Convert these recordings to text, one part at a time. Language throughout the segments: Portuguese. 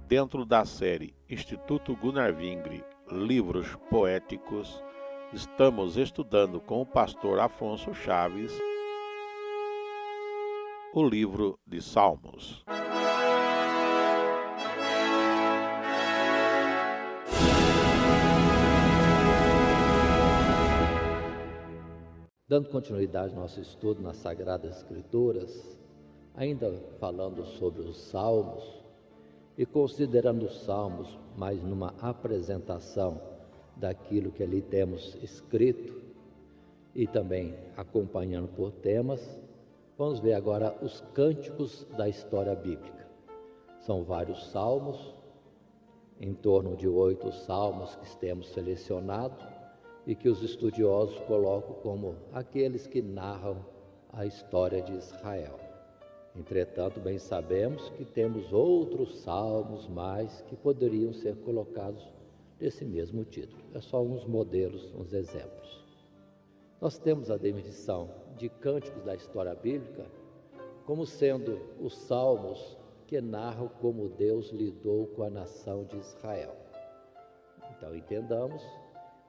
Dentro da série Instituto Gunnar Vingre, Livros Poéticos, estamos estudando com o pastor Afonso Chaves o livro de Salmos. Dando continuidade ao nosso estudo nas Sagradas Escrituras, ainda falando sobre os Salmos e considerando os Salmos mais numa apresentação daquilo que ali temos escrito e também acompanhando por temas, vamos ver agora os cânticos da história bíblica. São vários salmos, em torno de 8 salmos que temos selecionado e que os estudiosos colocam como aqueles que narram a história de Israel. Entretanto, bem sabemos que temos outros salmos mais que poderiam ser colocados desse mesmo título. É só uns modelos, uns exemplos. Nós temos a definição de cânticos da história bíblica como sendo os salmos que narram como Deus lidou com a nação de Israel. Então entendamos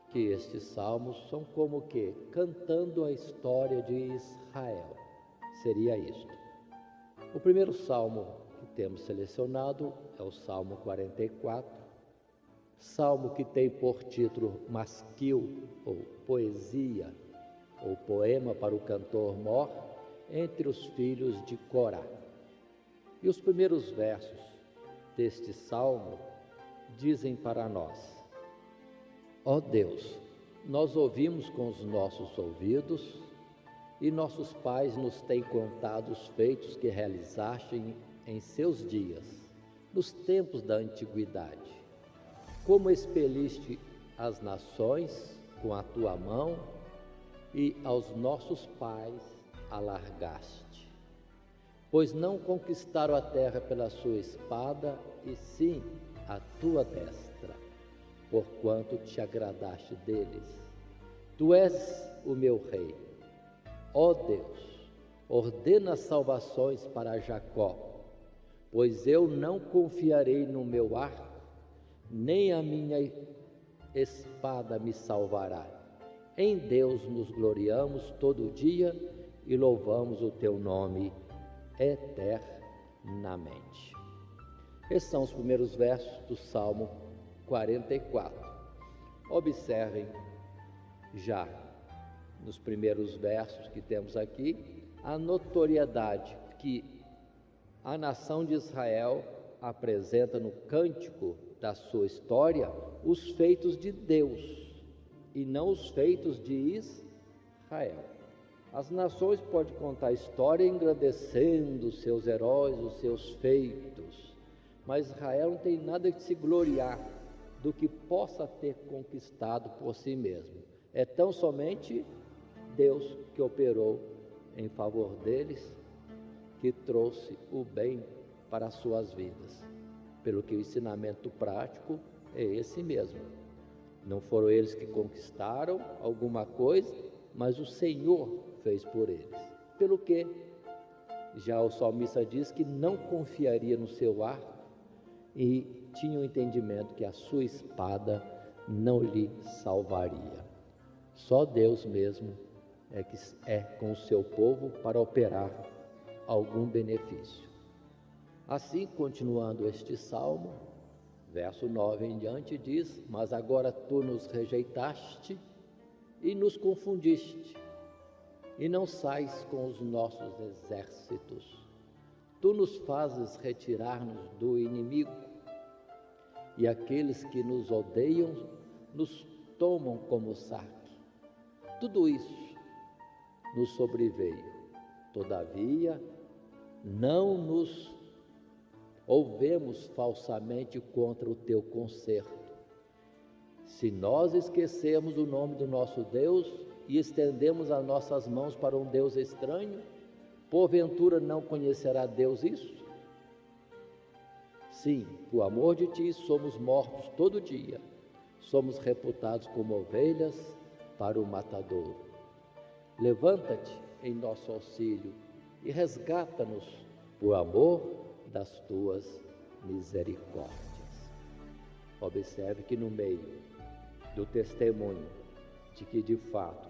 que estes salmos são como que cantando a história de Israel. Seria isto. O primeiro salmo que temos selecionado é o Salmo 44, salmo que tem por título Masquil, ou poesia, ou poema para o cantor mor, entre os filhos de Corá. E os primeiros versos deste salmo dizem para nós: Ó Deus, nós ouvimos com os nossos ouvidos e nossos pais nos têm contado os feitos que realizaste em seus dias, nos tempos da antiguidade. Como expeliste as nações com a tua mão e aos nossos pais alargaste. Pois não conquistaram a terra pela sua espada, e sim a tua destra, porquanto te agradaste deles. Tu és o meu rei. Ó Deus, ordena salvações para Jacó, pois eu não confiarei no meu arco, nem a minha espada me salvará. Em Deus nos gloriamos todo dia e louvamos o teu nome eternamente. Esses são os primeiros versos do Salmo 44. Observem já nos primeiros versos que temos aqui a notoriedade que a nação de Israel apresenta no cântico da sua história os feitos de Deus e não os feitos de Israel. As nações podem contar a história engrandecendo os seus heróis, os seus feitos, mas Israel não tem nada de se gloriar do que possa ter conquistado por si mesmo. É tão somente Deus que operou em favor deles, que trouxe o bem para as suas vidas. Pelo que o ensinamento prático é esse mesmo. Não foram eles que conquistaram alguma coisa, mas o Senhor fez por eles. Pelo que já o salmista diz que não confiaria no seu arco e tinha o entendimento que a sua espada não lhe salvaria. Só Deus mesmo é que é com o seu povo para operar algum benefício. Assim, continuando este salmo, verso 9 em diante diz: Mas agora tu nos rejeitaste e nos confundiste, e não sais com os nossos exércitos. Tu nos fazes retirar-nos do inimigo, e aqueles que nos odeiam nos tomam como saque. Tudo isso nos sobreveio. Todavia, não nos ouvemos falsamente contra o teu conserto. Se nós esquecermos o nome do nosso Deus e estendemos as nossas mãos para um Deus estranho, porventura não conhecerá Deus isso? Sim, por amor de ti somos mortos todo dia, somos reputados como ovelhas para o matadouro. Levanta-te em nosso auxílio e resgata-nos por amor das tuas misericórdias. Observe que no meio do testemunho de que de fato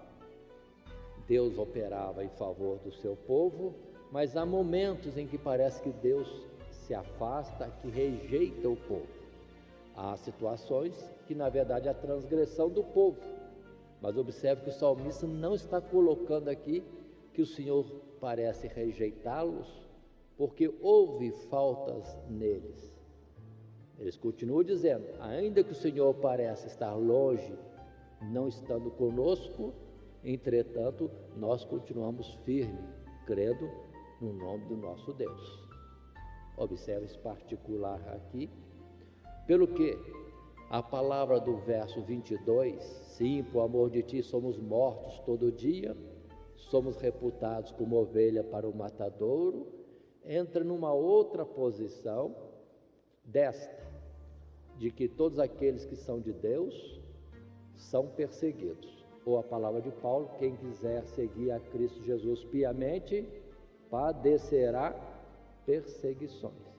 Deus operava em favor do seu povo, mas há momentos em que parece que Deus se afasta, que rejeita o povo. Há situações que na verdade é a transgressão do povo, mas observe que o salmista não está colocando aqui que o Senhor parece rejeitá-los, porque houve faltas neles. Eles continuam dizendo, ainda que o Senhor pareça estar longe, não estando conosco, entretanto, nós continuamos firmes, crendo no nome do nosso Deus. Observe esse particular aqui, pelo que a palavra do verso 22, sim, por amor de ti somos mortos todo dia, somos reputados como ovelha para o matadouro, entra numa outra posição desta, de que todos aqueles que são de Deus são perseguidos. Ou a palavra de Paulo, quem quiser seguir a Cristo Jesus piamente, padecerá perseguições.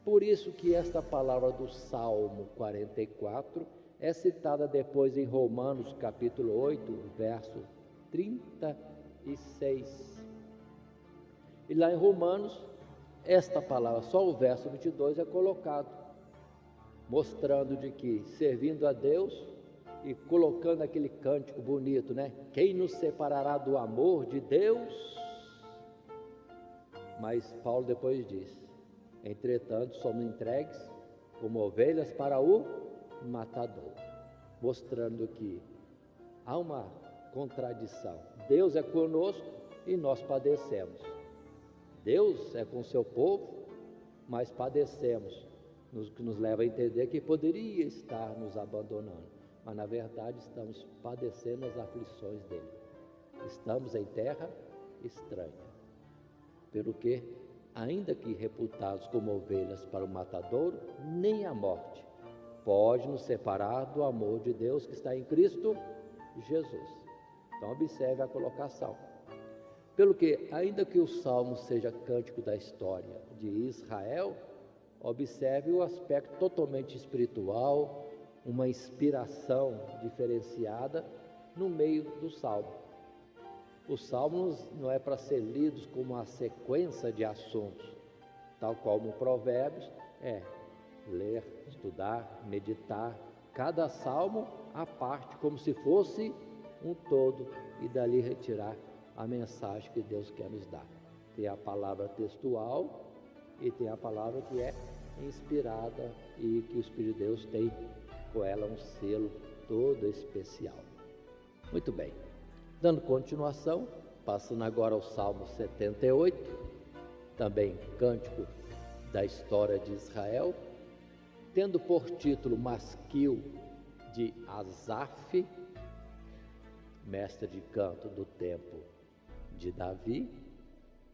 Por isso que esta palavra do Salmo 44 é citada depois em Romanos capítulo 8, verso 36. E lá em Romanos, esta palavra, só o verso 22 é colocado, mostrando de que, servindo a Deus e colocando aquele cântico bonito, né? Quem nos separará do amor de Deus? Mas Paulo depois diz, entretanto, somos entregues como ovelhas para o matador, mostrando que há uma contradição. Deus é conosco e nós padecemos. Deus é com o seu povo, mas padecemos, que nos leva a entender que poderia estar nos abandonando, mas na verdade estamos padecendo as aflições dele. Estamos em terra estranha, pelo que, ainda que reputados como ovelhas para o matadouro, nem a morte pode nos separar do amor de Deus que está em Cristo Jesus. Então observe a colocação. Pelo que, ainda que o Salmo seja cântico da história de Israel, observe o aspecto totalmente espiritual, uma inspiração diferenciada no meio do Salmo. Os Salmos não é para ser lidos como uma sequência de assuntos, tal como Provérbios é ler, estudar, meditar, cada salmo à parte, como se fosse um todo, e dali retirar a mensagem que Deus quer nos dar. Tem a palavra textual e tem a palavra que é inspirada e que o Espírito de Deus tem com ela um selo todo especial. Muito bem, dando continuação, passando agora ao Salmo 78, também cântico da história de Israel, tendo por título Masquil de Asaf, mestre de canto do tempo de Davi.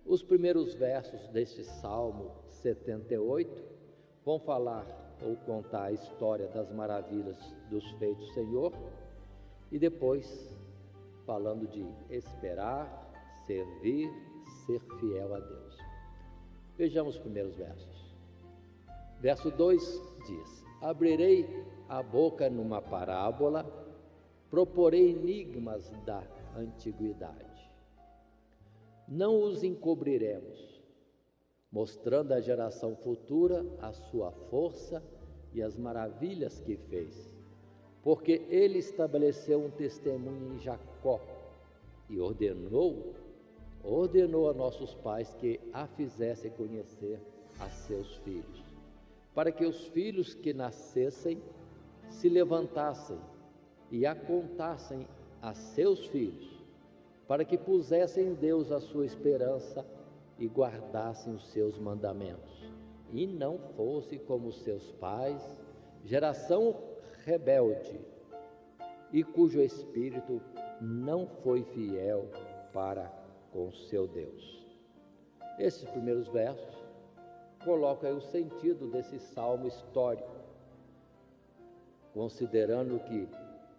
Os primeiros versos deste Salmo 78 vão falar ou contar a história das maravilhas dos feitos do Senhor, e depois falando de esperar, servir, ser fiel a Deus. Vejamos os primeiros versos. Verso 2 diz: abrirei a boca numa parábola, proporei enigmas da antiguidade. Não os encobriremos, mostrando à geração futura a sua força e as maravilhas que fez, porque ele estabeleceu um testemunho em Jacó e ordenou a nossos pais que a fizessem conhecer a seus filhos, para que os filhos que nascessem se levantassem e a contassem a seus filhos, para que pusessem em Deus a sua esperança e guardassem os seus mandamentos, e não fosse como seus pais, geração rebelde, e cujo espírito não foi fiel para com seu Deus. Esses primeiros versos colocam aí o sentido desse salmo histórico, considerando que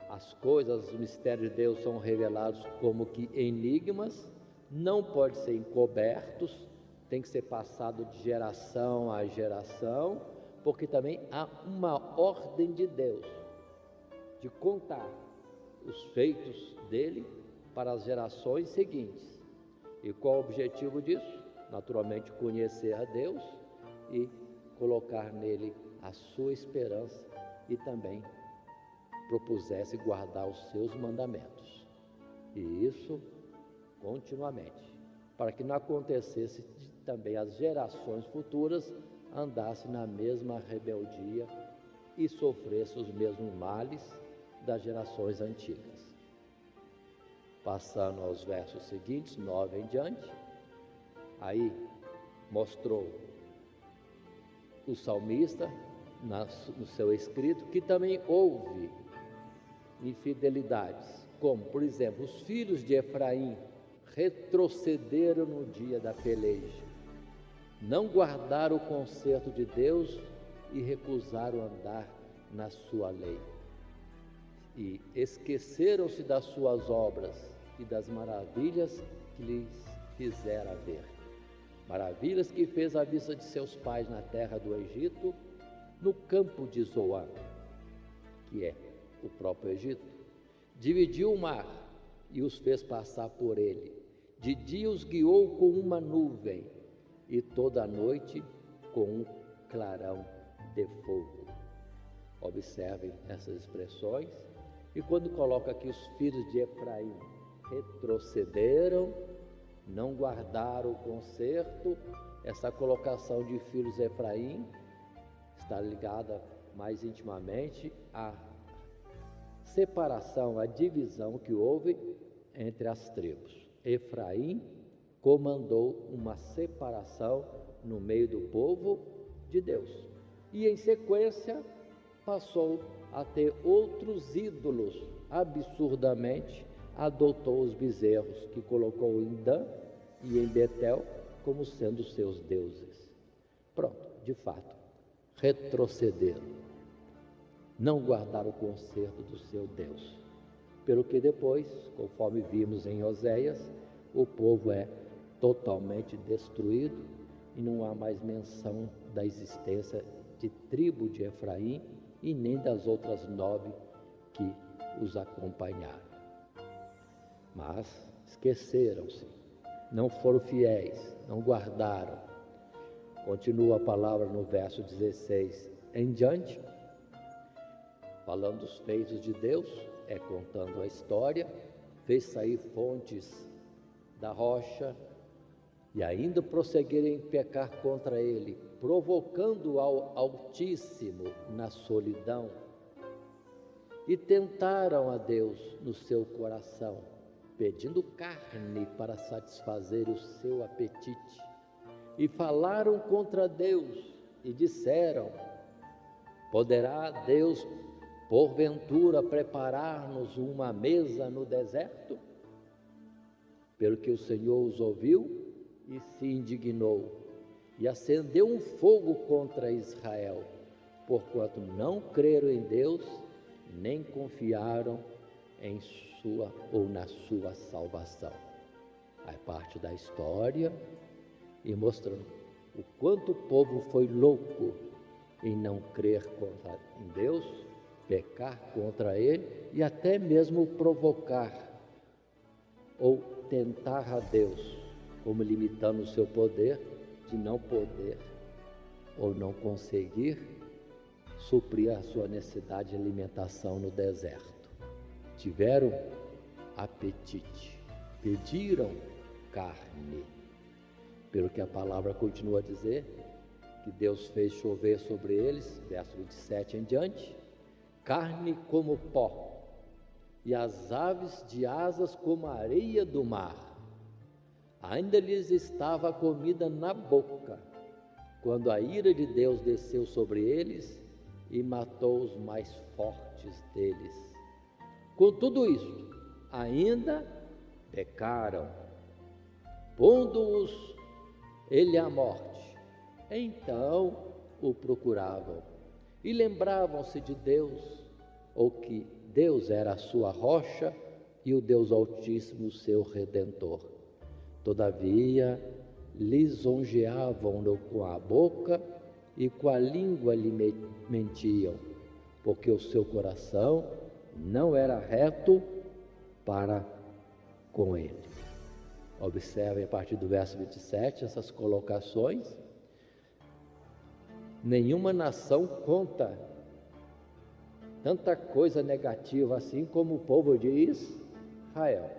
as coisas, os mistérios de Deus são revelados como que enigmas, não pode ser encobertos, tem que ser passado de geração a geração, porque também há uma ordem de Deus de contar os feitos dele para as gerações seguintes. E qual o objetivo disso? Naturalmente, conhecer a Deus e colocar nele a sua esperança e também propusesse guardar os seus mandamentos. E isso continuamente, para que não acontecesse também as gerações futuras andassem na mesma rebeldia e sofressem os mesmos males das gerações antigas. Passando aos versos seguintes, 9 em diante, aí mostrou o salmista no seu escrito que também houve infidelidades, como, por exemplo, os filhos de Efraim retrocederam no dia da peleja, não guardaram o concerto de Deus e recusaram andar na sua lei. E esqueceram-se das suas obras e das maravilhas que lhes fizera ver. Maravilhas que fez à vista de seus pais na terra do Egito, no campo de Zoar, que é o próprio Egito. Dividiu o mar e os fez passar por ele. De dia os guiou com uma nuvem e toda a noite com um clarão de fogo. Observem essas expressões. E quando coloca aqui os filhos de Efraim retrocederam, não guardaram o concerto, essa colocação de filhos de Efraim está ligada mais intimamente à separação, à divisão que houve entre as tribos. Efraim comandou uma separação no meio do povo de Deus. E em sequência passou a ter outros ídolos, absurdamente adotou os bezerros que colocou em Dan e em Betel como sendo seus deuses. Pronto, de fato, retrocederam, não guardaram o concerto do seu Deus. Pelo que depois, conforme vimos em Oséias, o povo é totalmente destruído e não há mais menção da existência de tribo de Efraim e nem das outras 9 que os acompanharam. Mas esqueceram-se, não foram fiéis, não guardaram. Continua a palavra no verso 16 em diante, falando dos feitos de Deus, contando a história, fez sair fontes da rocha e ainda prosseguirem em pecar contra ele, provocando ao Altíssimo na solidão, e tentaram a Deus no seu coração, pedindo carne para satisfazer o seu apetite, e falaram contra Deus e disseram: poderá Deus porventura preparar-nos uma mesa no deserto? Pelo que o Senhor os ouviu e se indignou, e acendeu um fogo contra Israel, porquanto não creram em Deus, nem confiaram em sua ou na sua salvação. Aí parte da história e mostrando o quanto o povo foi louco em não crer em Deus, pecar contra Ele e até mesmo provocar ou tentar a Deus, como limitando o seu poder de não poder ou não conseguir suprir a sua necessidade de alimentação no deserto. Tiveram apetite, pediram carne. Pelo que a palavra continua a dizer, que Deus fez chover sobre eles, verso 27 em diante, carne como pó, e as aves de asas como a areia do mar. Ainda lhes estava a comida na boca, quando a ira de Deus desceu sobre eles e matou os mais fortes deles. Com tudo isso, ainda pecaram, pondo-os ele à morte. Então o procuravam e lembravam-se de Deus, ou que Deus era a sua rocha e o Deus Altíssimo o seu Redentor. Todavia lisonjeavam-no com a boca e com a língua lhe mentiam, porque o seu coração não era reto para com ele. Observem a partir do verso 27 essas colocações. Nenhuma nação conta tanta coisa negativa assim como o povo de Israel.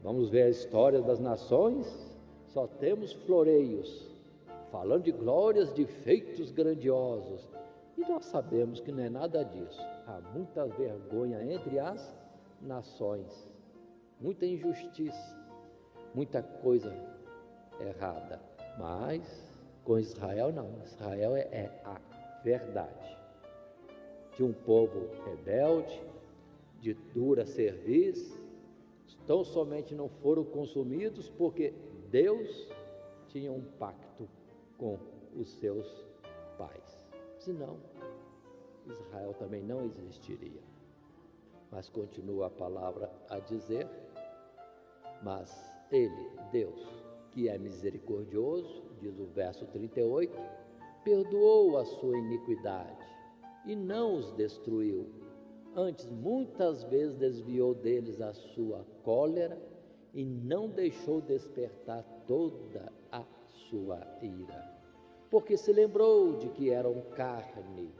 Vamos ver a história das nações, só temos floreios, falando de glórias, de feitos grandiosos. E nós sabemos que não é nada disso. Há muita vergonha entre as nações, muita injustiça, muita coisa errada. Mas com Israel não. Israel é a verdade. De um povo rebelde, de dura cerviz, tão somente não foram consumidos porque Deus tinha um pacto com os seus pais. Senão, Israel também não existiria. Mas continua a palavra a dizer: mas ele, Deus, que é misericordioso, diz o verso 38, perdoou a sua iniquidade e não os destruiu. Antes, muitas vezes desviou deles a sua cólera e não deixou despertar toda a sua ira. Porque se lembrou de que eram carne,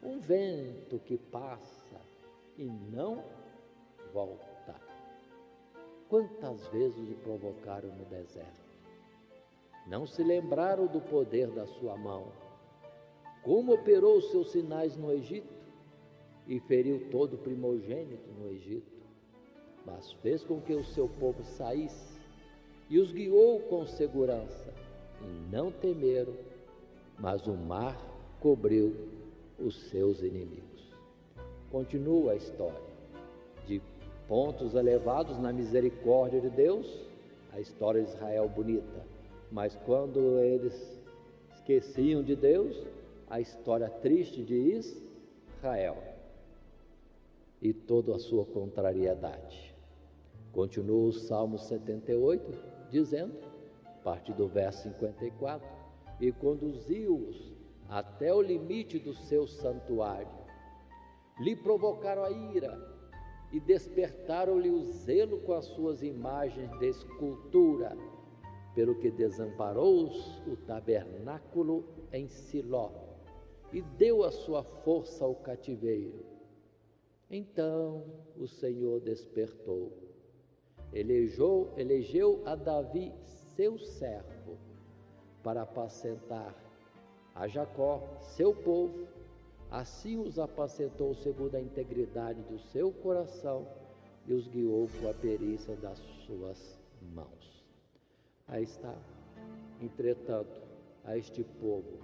um vento que passa e não volta. Quantas vezes o provocaram no deserto? Não se lembraram do poder da sua mão, como operou os seus sinais no Egito e feriu todo o primogênito no Egito, mas fez com que o seu povo saísse e os guiou com segurança, e não temeram, mas o mar cobriu os seus inimigos. Continua a história de pontos elevados na misericórdia de Deus, a história de Israel bonita, mas quando eles esqueciam de Deus, a história triste de Israel e toda a sua contrariedade. Continua o Salmo 78, dizendo, a partir do verso 54, e conduziu-os até o limite do seu santuário, lhe provocaram a ira e despertaram-lhe o zelo com as suas imagens de escultura, pelo que desamparou o tabernáculo em Siló e deu a sua força ao cativeiro. Então o Senhor despertou, elegeu a Davi seu servo, para apacentar a Jacó, seu povo. Assim os apacentou segundo a integridade do seu coração e os guiou com a perícia das suas mãos. Aí está. Entretanto, a este povo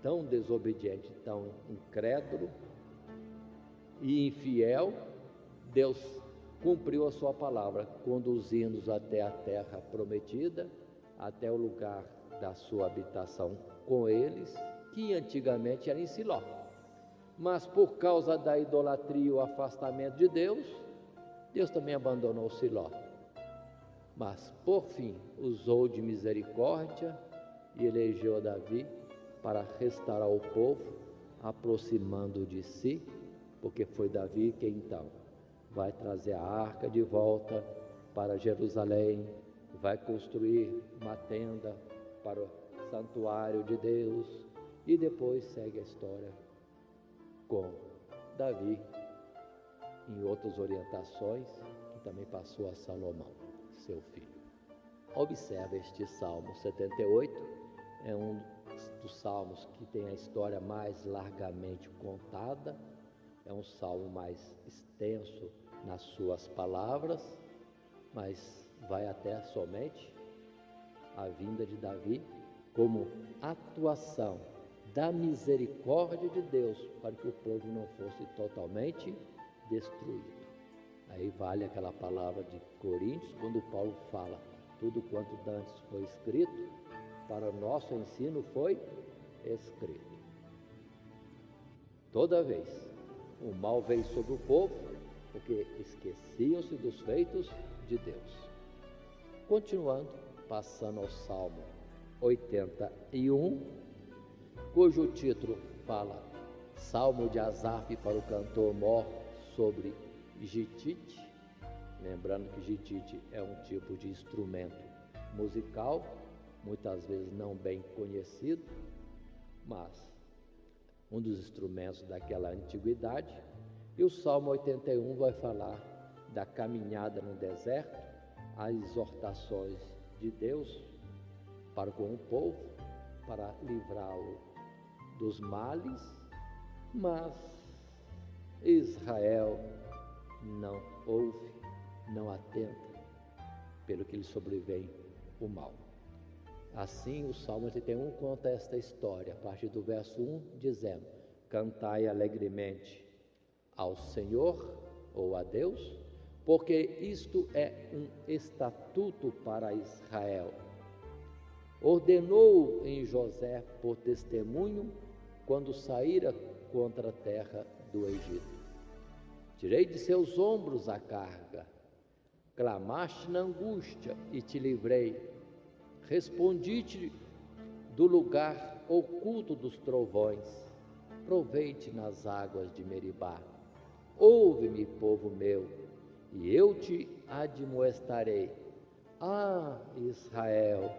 tão desobediente, tão incrédulo e infiel, Deus cumpriu a sua palavra, conduzindo-os até a terra prometida, até o lugar da sua habitação com eles, que antigamente era em Siló. Mas por causa da idolatria e o afastamento de Deus, Deus também abandonou Siló. Mas por fim usou de misericórdia e elegeu a Davi para restaurar o povo, aproximando de si, porque foi Davi que então vai trazer a arca de volta para Jerusalém, vai construir uma tenda para o santuário de Deus, e depois segue a história com Davi em outras orientações, que também passou a Salomão, seu filho. Observe este Salmo 78, é um dos salmos que tem a história mais largamente contada, é um salmo mais extenso nas suas palavras, mas vai até somente a vinda de Davi como atuação da misericórdia de Deus para que o povo não fosse totalmente destruído. Aí vale aquela palavra de Coríntios, quando Paulo fala, tudo quanto dantes foi escrito, para o nosso ensino foi escrito. Toda vez o mal veio sobre o povo, porque esqueciam-se dos feitos de Deus. Continuando, passando ao Salmo 81, cujo título fala Salmo de Asaf para o cantor mor sobre gitite, lembrando que gitite é um tipo de instrumento musical, muitas vezes não bem conhecido, mas um dos instrumentos daquela antiguidade. E o Salmo 81 vai falar da caminhada no deserto, as exortações de Deus para com o povo, para livrá-lo dos males, mas Israel não ouve, não atenta, pelo que lhe sobrevém o mal. Assim, o Salmo 81 conta esta história, a partir do verso 1, dizendo: cantai alegremente ao Senhor, ou a Deus, porque isto é um estatuto para Israel. Ordenou em José por testemunho, quando saíra contra a terra do Egito. Tirei de seus ombros a carga, clamaste na angústia e te livrei. Respondi-te do lugar oculto dos trovões, provei-te nas águas de Meribá. Ouve-me, povo meu, e eu te admoestarei. Ah, Israel,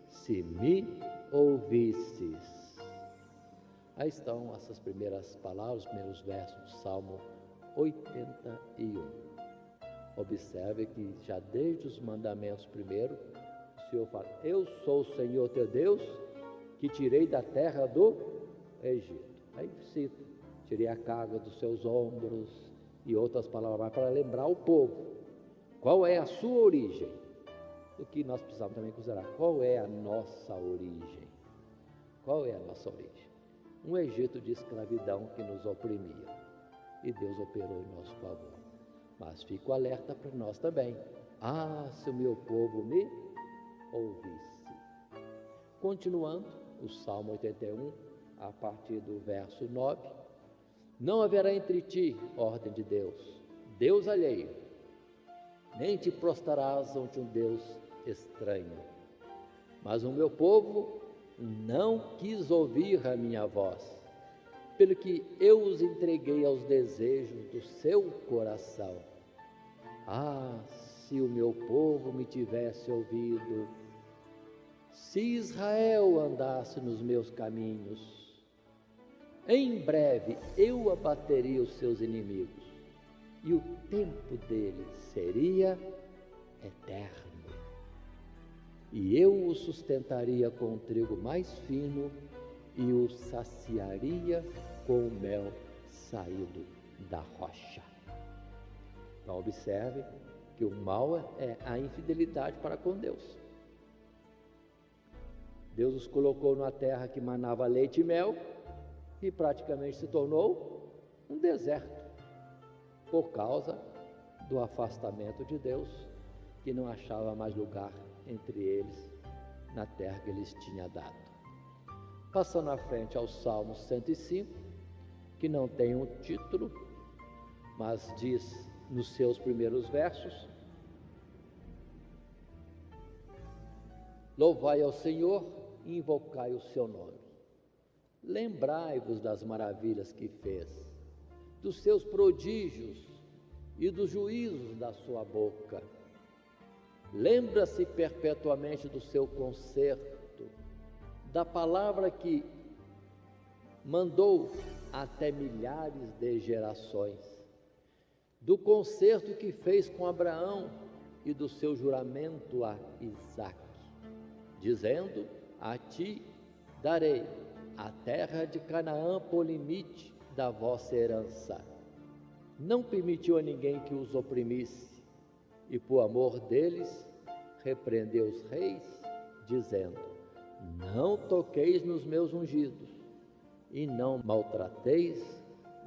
se me ouvisses. Aí estão essas primeiras palavras, os primeiros versos do Salmo 81. Observe que já desde os mandamentos primeiro, o Senhor fala: eu sou o Senhor teu Deus, que tirei da terra do Egito. Aí cita: tirei a carga dos seus ombros, e outras palavras mais, para lembrar o povo qual é a sua origem. O que nós precisamos também considerar: qual é a nossa origem? Qual é a nossa origem? Um Egito de escravidão que nos oprimia, e Deus operou em nosso favor. Mas fico alerta para nós também: ah, se o meu povo me ouvisse. Continuando, o Salmo 81, a partir do verso 9: não haverá entre ti, ordem de Deus, Deus alheio, nem te prostrarás ante um Deus estranho. Mas o meu povo não quis ouvir a minha voz, pelo que eu os entreguei aos desejos do seu coração. Ah, se o meu povo me tivesse ouvido, se Israel andasse nos meus caminhos, em breve eu abateria os seus inimigos, e o tempo deles seria eterno. E eu o sustentaria com o trigo mais fino, e o saciaria com o mel saído da rocha. Então observe que o mal é a infidelidade para com Deus. Deus os colocou numa terra que manava leite e mel, e praticamente se tornou um deserto, por causa do afastamento de Deus, que não achava mais lugar entre eles na terra que eles tinha dado. Passando à frente ao Salmo 105, que não tem um título, mas diz nos seus primeiros versos: louvai ao Senhor e invocai o seu nome. Lembrai-vos das maravilhas que fez, dos seus prodígios e dos juízos da sua boca. Lembra-se perpetuamente do seu conserto, da palavra que mandou até milhares de gerações, do concerto que fez com Abraão e do seu juramento a Isaque, dizendo: a ti darei a terra de Canaã por limite da vossa herança. Não permitiu a ninguém que os oprimisse, e por amor deles repreendeu os reis, dizendo: não toqueis nos meus ungidos, e não maltrateis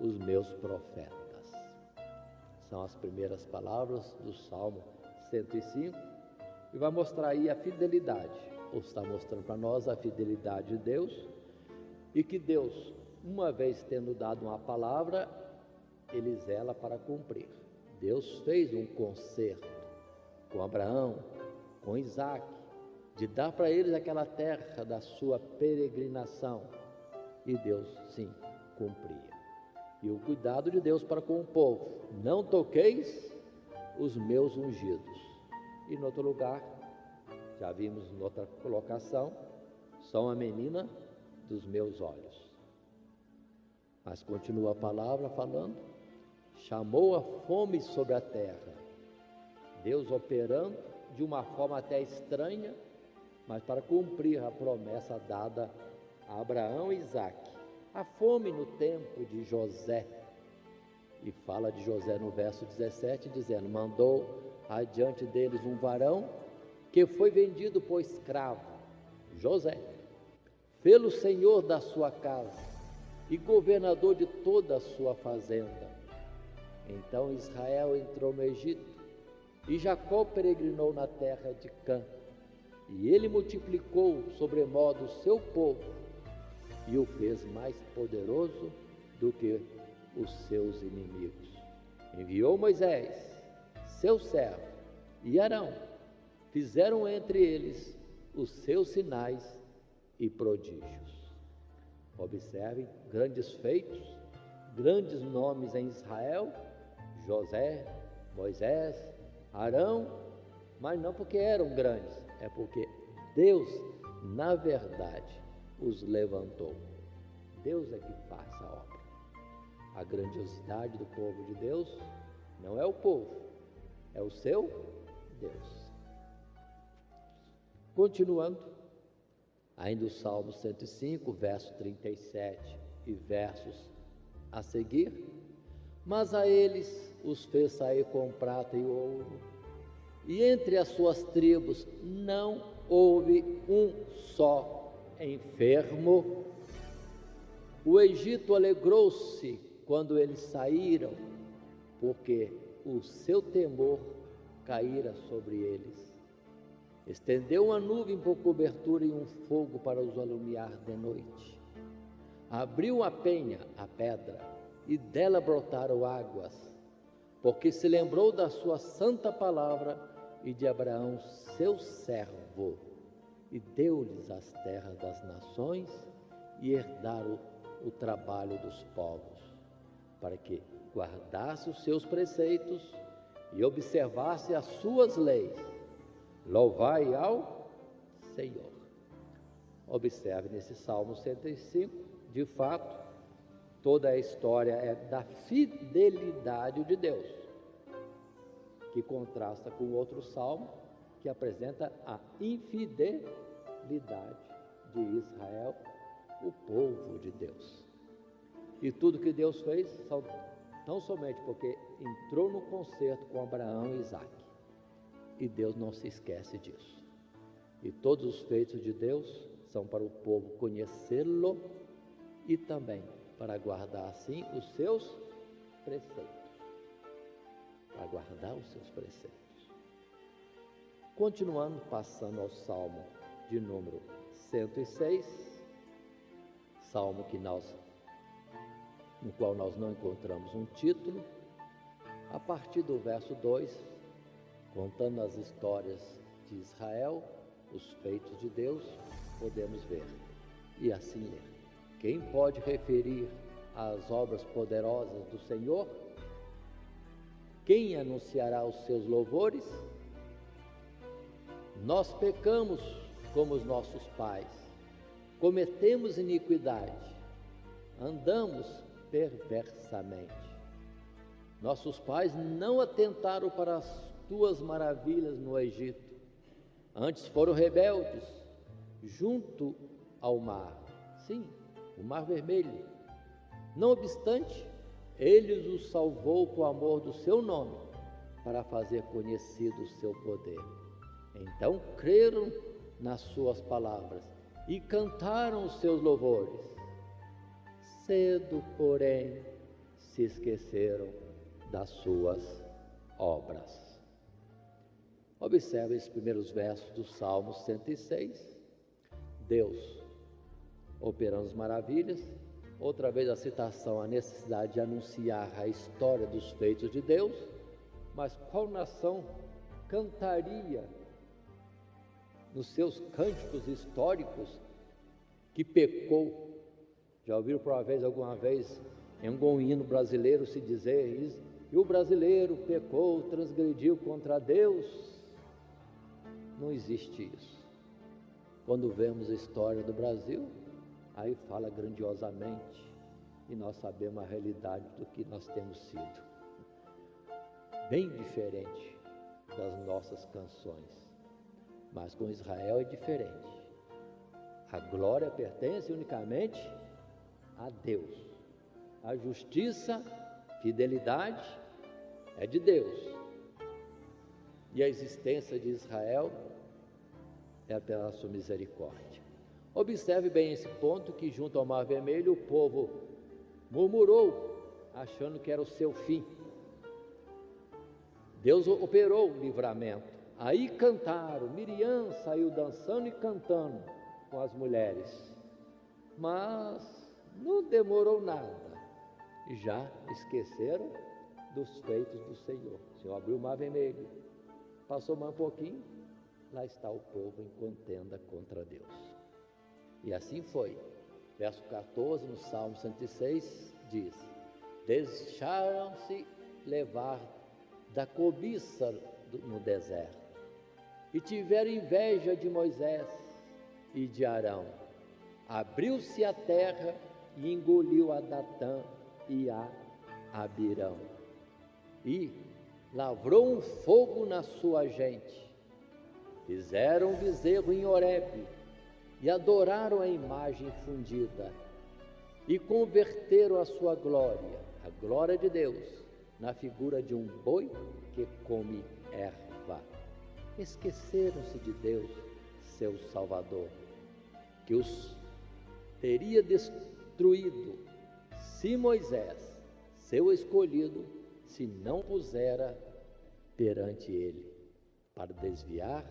os meus profetas. São as primeiras palavras do Salmo 105, e vai mostrar aí a fidelidade, ou está mostrando para nós a fidelidade de Deus, e que Deus, uma vez tendo dado uma palavra, ele zela para cumprir. Deus fez um concerto com Abraão, com Isaque, de dar para eles aquela terra da sua peregrinação, E Deus, sim, cumpria. E o cuidado de Deus para com o povo: não toqueis os meus ungidos. E em outro lugar, já vimos em outra colocação, são a menina dos meus olhos. Mas continua a palavra falando: chamou a fome sobre a terra. Deus operando de uma forma até estranha, mas para cumprir a promessa dada a Abraão e Isaque. A fome no tempo de José. E fala de José no verso 17, dizendo: mandou adiante deles um varão que foi vendido por escravo, José, fê-lo senhor da sua casa e governador de toda a sua fazenda. Então Israel entrou no Egito, e Jacó peregrinou na terra de Cã, e ele multiplicou sobremodo o seu povo, e o fez mais poderoso do que os seus inimigos. Enviou Moisés, seu servo, e Arão, fizeram entre eles os seus sinais e prodígios. Observem grandes feitos, grandes nomes em Israel: José, Moisés, Arão, mas não porque eram grandes, é porque Deus, na verdade, os levantou. Deus é que faz a obra. A grandiosidade do povo de Deus não é o povo, é o seu Deus. Continuando, ainda o Salmo 105, verso 37 e versos a seguir: mas a eles os fez sair com prata e ouro, e entre as suas tribos não houve um só enfermo. O Egito alegrou-se quando eles saíram, porque o seu temor caíra sobre eles. Estendeu uma nuvem por cobertura e um fogo para os alumiar de noite. Abriu a penha, a pedra, e dela brotaram águas, porque se lembrou da sua santa palavra e de Abraão, seu servo, e deu-lhes as terras das nações e herdaram o trabalho dos povos, para que guardasse os seus preceitos e observasse as suas leis. Louvai ao Senhor. Observe nesse Salmo 105, de fato, toda a história é da fidelidade de Deus, que contrasta com outro salmo que apresenta a infidelidade de Israel, o povo de Deus. E tudo que Deus fez, tão somente porque entrou no concerto com Abraão e Isaque. E Deus não se esquece disso. E todos os feitos de Deus são para o povo conhecê-lo e também para guardar assim os seus preceitos. Para guardar os seus preceitos. Continuando, passando ao Salmo de número 106, Salmo no qual nós não encontramos um título. A partir do verso 2, contando as histórias de Israel, os feitos de Deus, podemos ver e assim ler: quem pode referir as obras poderosas do Senhor? Quem anunciará os seus louvores? Nós pecamos como os nossos pais, cometemos iniquidade, andamos perversamente. Nossos pais não atentaram para as tuas maravilhas no Egito, antes foram rebeldes junto ao mar, sim, o mar vermelho. Não obstante, ele os salvou por amor do seu nome, para fazer conhecido o seu poder. Então creram nas suas palavras e cantaram os seus louvores. Cedo, porém, se esqueceram das suas obras. Observe esses primeiros versos do Salmo 106. Deus operando as maravilhas. Outra vez a citação, a necessidade de anunciar a história dos feitos de Deus. Mas qual nação cantaria nos seus cânticos históricos que pecou, Já ouviram por alguma vez, em um hino brasileiro se dizer isso? E o brasileiro pecou, transgrediu contra Deus? Não existe isso. Quando vemos a história do Brasil, aí fala grandiosamente, e nós sabemos a realidade do que nós temos sido. Bem diferente das nossas canções. Mas com Israel é diferente. A glória pertence unicamente a Deus. A justiça, fidelidade é de Deus. E a existência de Israel é pela sua misericórdia. Observe bem esse ponto que junto ao Mar Vermelho o povo murmurou, achando que era o seu fim. Deus operou o livramento. Aí cantaram, Miriam saiu dançando e cantando com as mulheres. Mas não demorou nada. Já esqueceram dos feitos do Senhor. O Senhor abriu o Mar Vermelho. Passou mais um pouquinho, lá está o povo em contenda contra Deus. E assim foi. Verso 14, no Salmo 106, diz: deixaram-se levar da cobiça no deserto, e tiveram inveja de Moisés e de Arão. Abriu-se a terra e engoliu a Datã e a Abirão, e lavrou um fogo na sua gente. Fizeram um bezerro em Horebe e adoraram a imagem fundida, e converteram a sua glória, a glória de Deus, na figura de um boi que come erva. Esqueceram-se de Deus, seu Salvador, que os teria destruído se Moisés, seu escolhido, se não pusera perante ele, para desviar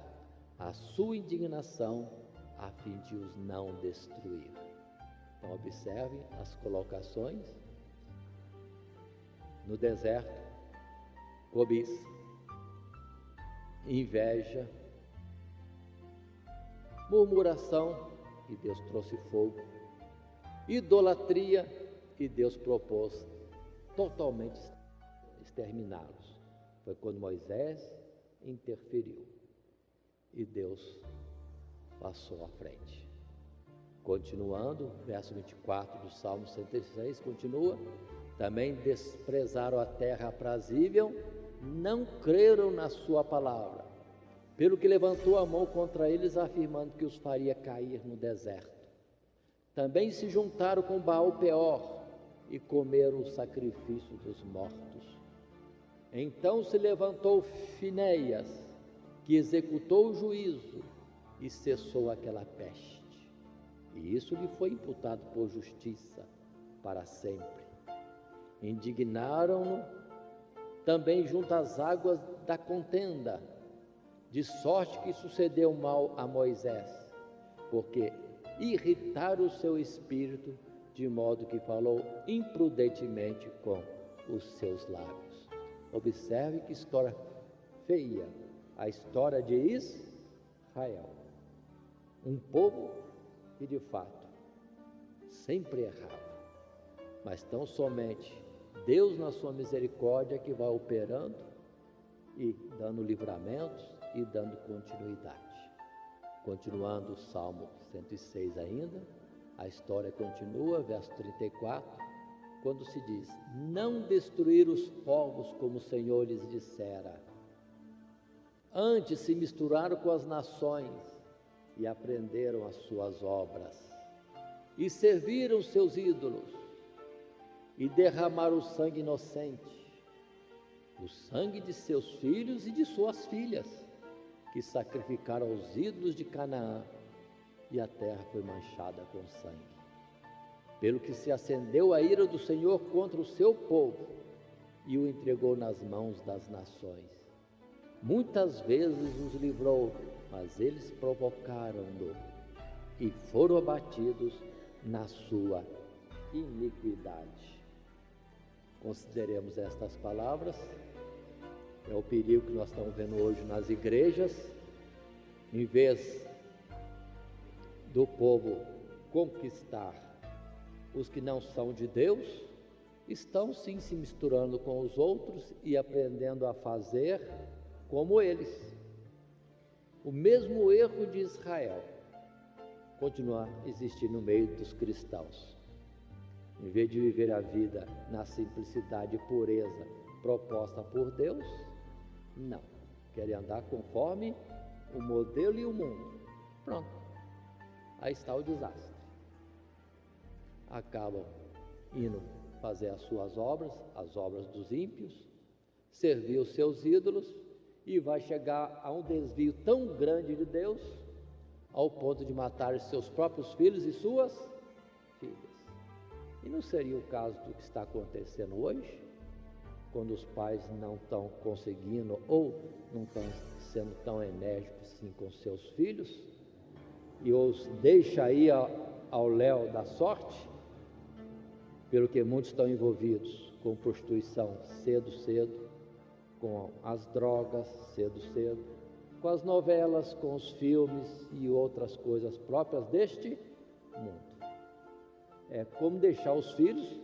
a sua indignação, a fim de os não destruir. Então observem as colocações. No deserto, cobiça, inveja, murmuração, e Deus trouxe fogo, idolatria, e Deus propôs totalmente exterminá-los. Foi quando Moisés interferiu e Deus passou à frente. Continuando, verso 24 do Salmo 106, continua: também desprezaram a terra aprazível, não creram na sua palavra, pelo que levantou a mão contra eles, afirmando que os faria cair no deserto. Também se juntaram com Baal-Peor e comeram o sacrifício dos mortos. Então se levantou Finéias, que executou o juízo e cessou aquela peste. E isso lhe foi imputado por justiça para sempre. Indignaram-no também junto às águas da contenda, de sorte que sucedeu mal a Moisés, porque irritaram o seu espírito, de modo que falou imprudentemente com os seus lábios. Observe que história feia, a história de Israel. Um povo que de fato sempre errava, mas tão somente Deus, na sua misericórdia, que vai operando e dando livramentos e dando continuidade. Continuando o Salmo 106 ainda, a história continua, verso 34, quando se diz: não destruir os povos como o Senhor lhes dissera, antes se misturaram com as nações e aprenderam as suas obras, e serviram seus ídolos, e derramaram o sangue inocente, o sangue de seus filhos e de suas filhas, que sacrificaram aos ídolos de Canaã, e a terra foi manchada com sangue. Pelo que se acendeu a ira do Senhor contra o seu povo, e o entregou nas mãos das nações. Muitas vezes os livrou, mas eles provocaram-no, e foram abatidos na sua iniquidade. Consideremos estas palavras. É o perigo que nós estamos vendo hoje nas igrejas. Em vez do povo conquistar os que não são de Deus estão sim se misturando com os outros e aprendendo a fazer como eles. O mesmo erro de Israel continua a existir no meio dos cristãos. Em vez de viver a vida na simplicidade e pureza proposta por Deus, não. Querem andar conforme o modelo e o mundo. Pronto. Aí está o desastre. Acabam indo fazer as suas obras, as obras dos ímpios, servir os seus ídolos, e vai chegar a um desvio tão grande de Deus, ao ponto de matar seus próprios filhos e suas filhas. E não seria o caso do que está acontecendo hoje, quando os pais não estão conseguindo ou não estão sendo tão enérgicos assim com seus filhos, e os deixa aí ao léu da sorte, pelo que muitos estão envolvidos com prostituição cedo, com as drogas cedo, com as novelas, com os filmes e outras coisas próprias deste mundo. É como deixar os filhos,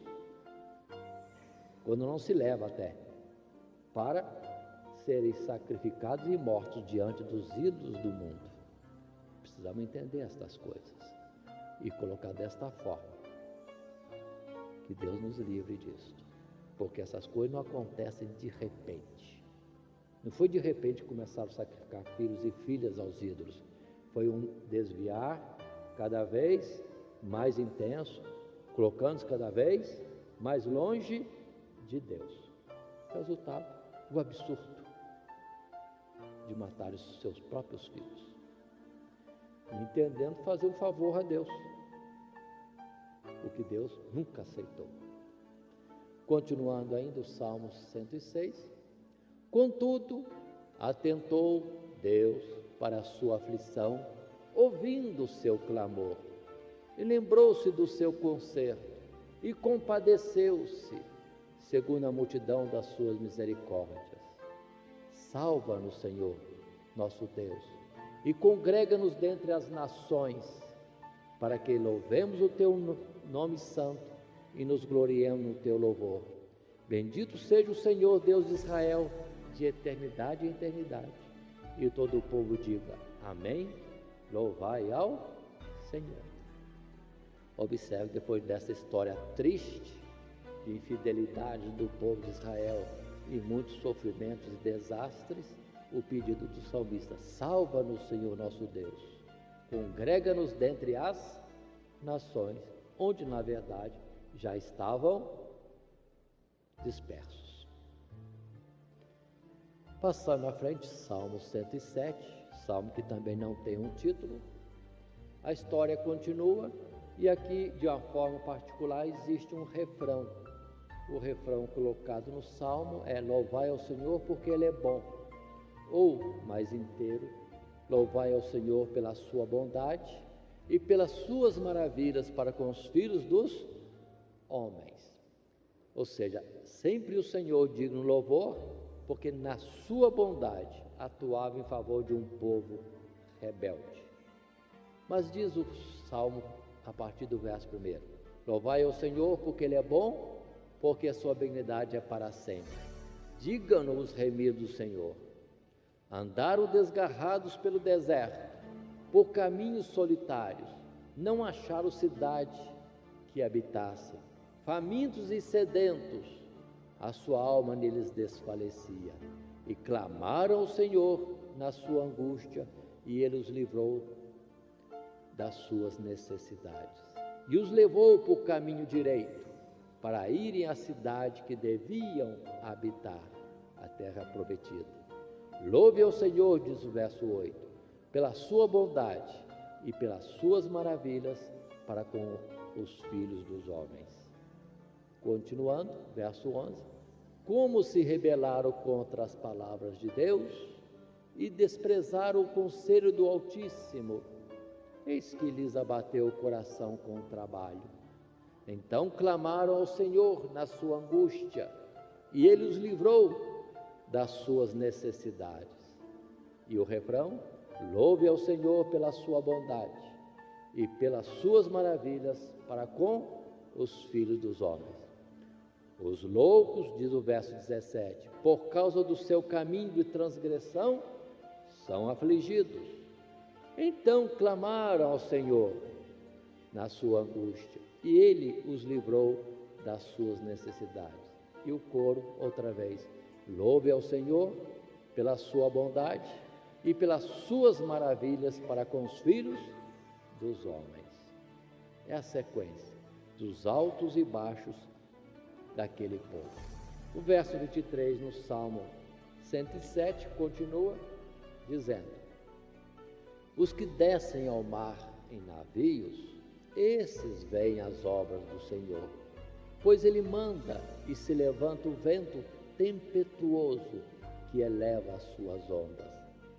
quando não se leva até, para serem sacrificados e mortos diante dos ídolos do mundo. Precisamos entender estas coisas e colocar desta forma. Que Deus nos livre disso, porque essas coisas não acontecem de repente. Não foi de repente que começaram a sacrificar filhos e filhas aos ídolos. Foi um desviar cada vez mais intenso, colocando-se cada vez mais longe de Deus. Resultado, o absurdo de matar os seus próprios filhos, entendendo fazer um favor a Deus, o que Deus nunca aceitou. Continuando ainda o Salmo 106, contudo, atentou Deus para a sua aflição, ouvindo o seu clamor, e lembrou-se do seu conserto, e compadeceu-se, segundo a multidão das suas misericórdias. Salva-nos, Senhor, nosso Deus, e congrega-nos dentre as nações, para que louvemos o teu nome santo e nos gloriemos no teu louvor. Bendito seja o Senhor, Deus de Israel, de eternidade em eternidade. E todo o povo diga, amém, louvai ao Senhor. Observe, depois dessa história triste, de infidelidade do povo de Israel, e muitos sofrimentos e desastres, o pedido do salmista, salva-nos, Senhor nosso Deus, congrega-nos dentre as nações, onde na verdade já estavam dispersos. Passando à frente, Salmo 107, salmo que também não tem um título. A história continua e aqui, de uma forma particular, existe um refrão. O refrão colocado no salmo é louvai ao Senhor porque Ele é bom, ou, mais inteiro, louvai ao Senhor pela sua bondade e pelas suas maravilhas para com os filhos dos homens. Ou seja, sempre o Senhor digno louvor, porque na sua bondade atuava em favor de um povo rebelde. Mas diz o salmo a partir do verso 1, louvai ao Senhor porque Ele é bom, porque a sua benignidade é para sempre. Digam-nos os remidos do Senhor. Andaram desgarrados pelo deserto, por caminhos solitários, não acharam cidade que habitassem. Famintos e sedentos, a sua alma neles desfalecia. E clamaram ao Senhor na sua angústia, e Ele os livrou das suas necessidades. E os levou por caminho direito, para irem à cidade que deviam habitar, a terra prometida. Louve ao Senhor, diz o verso 8, pela sua bondade e pelas suas maravilhas para com os filhos dos homens. Continuando, verso 11, como se rebelaram contra as palavras de Deus e desprezaram o conselho do Altíssimo, eis que lhes abateu o coração com o trabalho. Então clamaram ao Senhor na sua angústia, e Ele os livrou das suas necessidades. E o refrão, louve ao Senhor pela sua bondade e pelas suas maravilhas para com os filhos dos homens. Os loucos, diz o verso 17, por causa do seu caminho de transgressão, são afligidos. Então clamaram ao Senhor na sua angústia, e Ele os livrou das suas necessidades. E o coro, outra vez, louve ao Senhor pela sua bondade e pelas suas maravilhas para com os filhos dos homens. É a sequência dos altos e baixos daquele povo. O verso 23 no Salmo 107 continua dizendo: os que descem ao mar em navios, esses veem as obras do Senhor, pois Ele manda e se levanta o vento tempestuoso que eleva as suas ondas.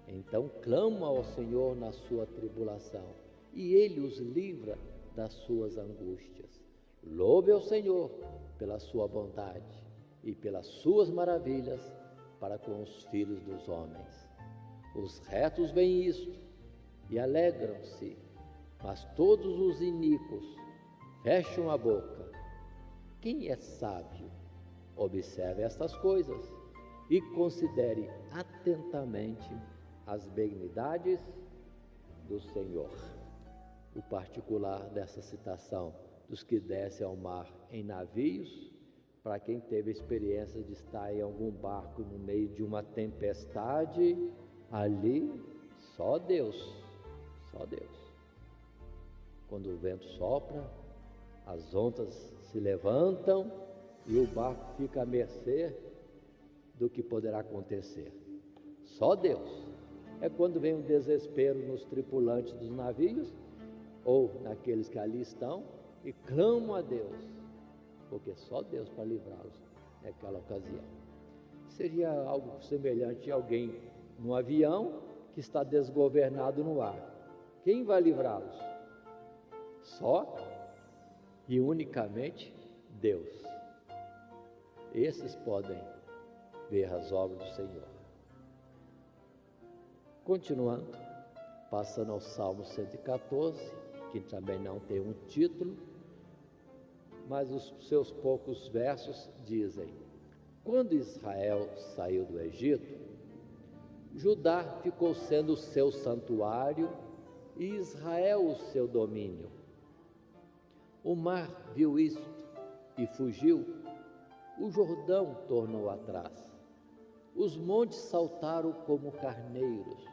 Então clamam ao Senhor na sua tribulação, e Ele os livra das suas angústias. Louve ao Senhor pela sua bondade e pelas suas maravilhas para com os filhos dos homens. Os retos veem isto e alegram-se, mas todos os iníquos fecham a boca. Quem é sábio, observe estas coisas e considere atentamente as benignidades do Senhor. O particular dessa citação dos que descem ao mar em navios, para quem teve a experiência de estar em algum barco no meio de uma tempestade, ali só Deus. Quando o vento sopra, as ondas se levantam e o barco fica à mercê do que poderá acontecer. Só Deus. É quando vem o desespero nos tripulantes dos navios ou naqueles que ali estão e clamam a Deus, porque só Deus para livrá-los naquela ocasião. Seria algo semelhante a alguém num avião que está desgovernado no ar. Quem vai livrá-los? Só e unicamente Deus. Esses podem ver as obras do Senhor. Continuando, passando ao Salmo 114, que também não tem um título, mas os seus poucos versos dizem: quando Israel saiu do Egito, Judá ficou sendo o seu santuário e Israel o seu domínio. O mar viu isto e fugiu, o Jordão tornou atrás, os montes saltaram como carneiros.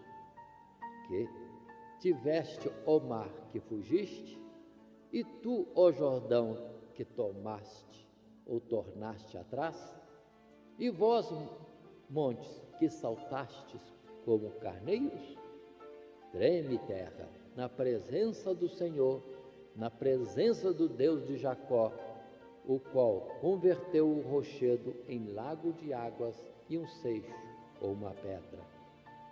Que tiveste, ó mar, que fugiste, e tu, ó Jordão, que tomaste ou tornaste atrás? E vós, montes, que saltastes como carneiros? Treme, terra, na presença do Senhor, na presença do Deus de Jacó, o qual converteu o rochedo em lago de águas e um seixo ou uma pedra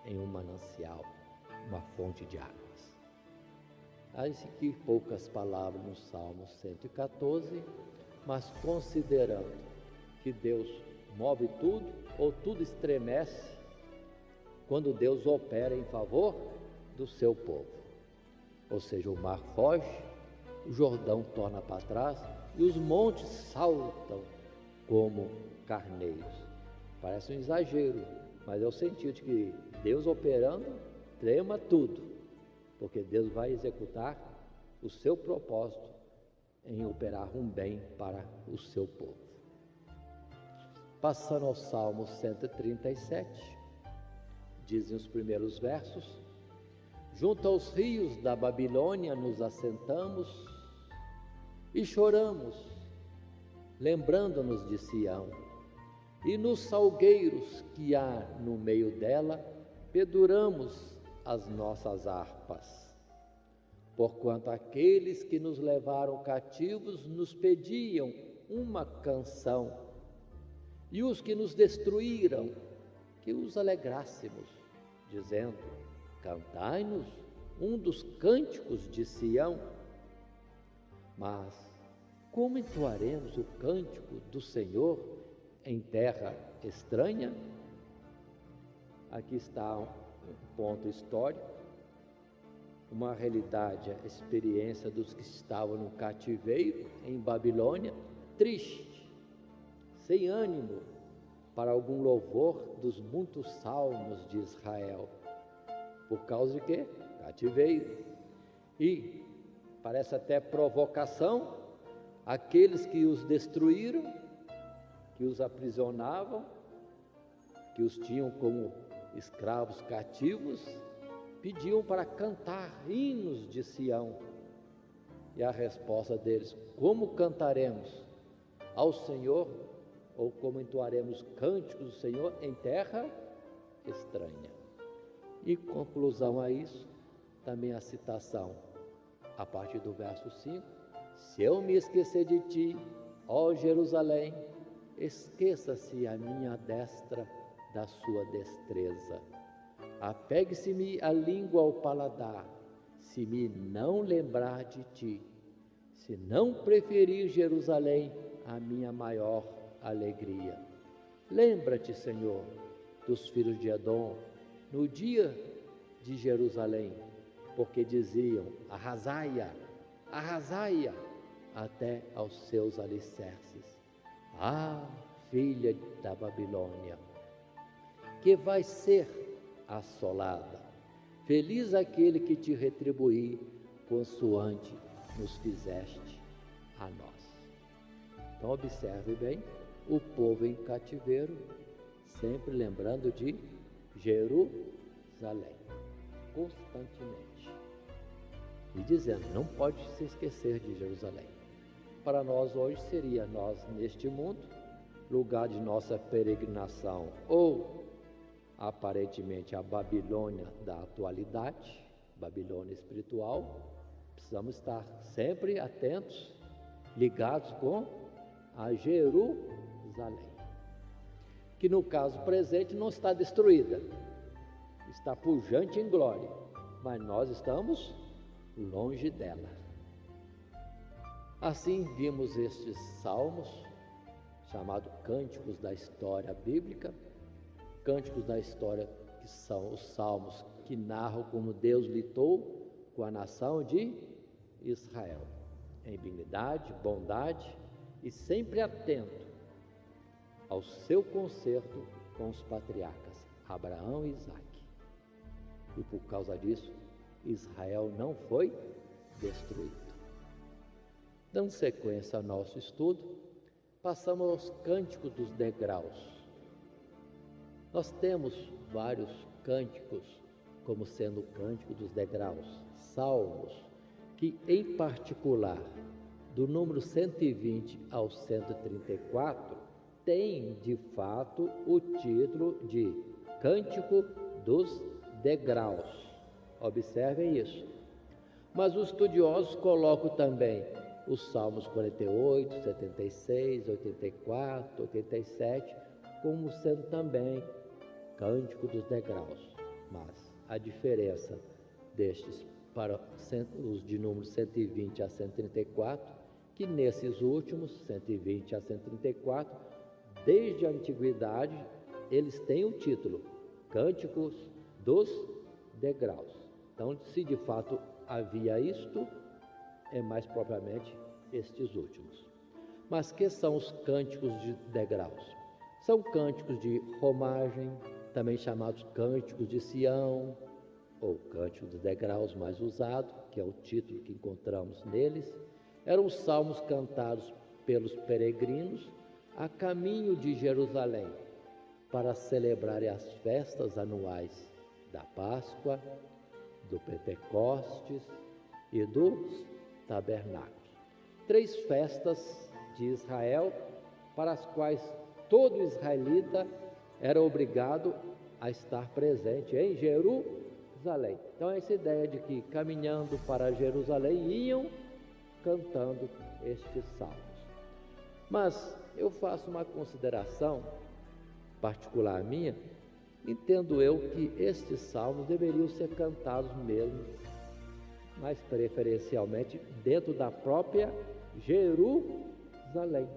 em um manancial, uma fonte de águas. Há aqui poucas palavras no Salmo 114, mas considerando que Deus move tudo, ou tudo estremece, quando Deus opera em favor do seu povo. Ou seja, o mar foge, o Jordão torna para trás e os montes saltam como carneiros. Parece um exagero, mas é o sentido de que Deus operando, trema tudo, porque Deus vai executar o seu propósito em operar um bem para o seu povo. Passando ao Salmo 137, dizem os primeiros versos: junto aos rios da Babilônia nos assentamos e choramos, lembrando-nos de Sião, e nos salgueiros que há no meio dela penduramos as nossas harpas. Porquanto aqueles que nos levaram cativos nos pediam uma canção, e os que nos destruíram, que os alegrássemos, dizendo: cantai-nos um dos cânticos de Sião. Mas como entoaremos o cântico do Senhor em terra estranha? Aqui está um ponto histórico. uma realidade, a experiência dos que estavam no cativeiro em Babilônia, triste, sem ânimo para algum louvor dos muitos salmos de Israel. Por causa de quê? Cativeiro. E parece até provocação, aqueles que os destruíram, que os aprisionavam, que os tinham como escravos cativos, pediam para cantar hinos de Sião. E a resposta deles: como cantaremos ao Senhor, ou como entoaremos cânticos do Senhor em terra estranha? E conclusão a isso, também a citação, a partir do verso 5: se eu me esquecer de ti, ó Jerusalém, esqueça-se a minha destra da sua destreza. Apegue-se-me a língua ao paladar, se me não lembrar de ti, se não preferir Jerusalém a minha maior alegria. Lembra-te, Senhor, dos filhos de Edom, no dia de Jerusalém, porque diziam: arrasai-a, arrasai-a, até aos seus alicerces. Ah, filha da Babilônia, que vai ser assolada. Feliz aquele que te retribuir, consoante nos fizeste a nós. Então observe bem, o povo em cativeiro, sempre lembrando de Jerusalém, constantemente. E dizendo, não pode se esquecer de Jerusalém. Para nós hoje seria nós neste mundo, lugar de nossa peregrinação, ou aparentemente a Babilônia da atualidade, Babilônia espiritual. Precisamos estar sempre atentos, ligados com a Jerusalém, que no caso presente não está destruída, está pujante em glória, mas nós estamos longe dela. Assim vimos estes salmos, chamados Cânticos da História Bíblica, Cânticos da História, que são os salmos que narram como Deus lidou com a nação de Israel, em benignidade, bondade e sempre atento ao seu concerto com os patriarcas Abraão e Isaque. E por causa disso, Israel não foi destruído. Dando sequência ao nosso estudo, passamos aos cânticos dos degraus. Nós temos vários cânticos, como sendo o cântico dos degraus, salmos, que em particular, do número 120 ao 134, tem de fato o título de Cântico dos Degraus. Observem isso. Mas os estudiosos colocam também os Salmos 48, 76, 84, 87, como sendo também Cântico dos Degraus. Mas a diferença destes para os de número 120 a 134, que nesses últimos, 120 a 134, desde a antiguidade, eles têm o título Cânticos dos Degraus. Então, se de fato havia isto, é mais propriamente estes últimos. Mas que são os cânticos de degraus? São cânticos de romagem, também chamados cânticos de Sião, ou cânticos de degraus mais usado, que é o título que encontramos neles. Eram os salmos cantados pelos peregrinos a caminho de Jerusalém, para celebrarem as festas anuais da Páscoa, do Pentecostes e dos Tabernáculos. 3 festas de Israel, para as quais todo israelita era obrigado a estar presente em Jerusalém. Então, essa ideia de que caminhando para Jerusalém iam cantando estes salmos. Mas eu faço uma consideração particular minha, entendo eu que estes salmos deveriam ser cantados mesmo, mas preferencialmente dentro da própria Jerusalém,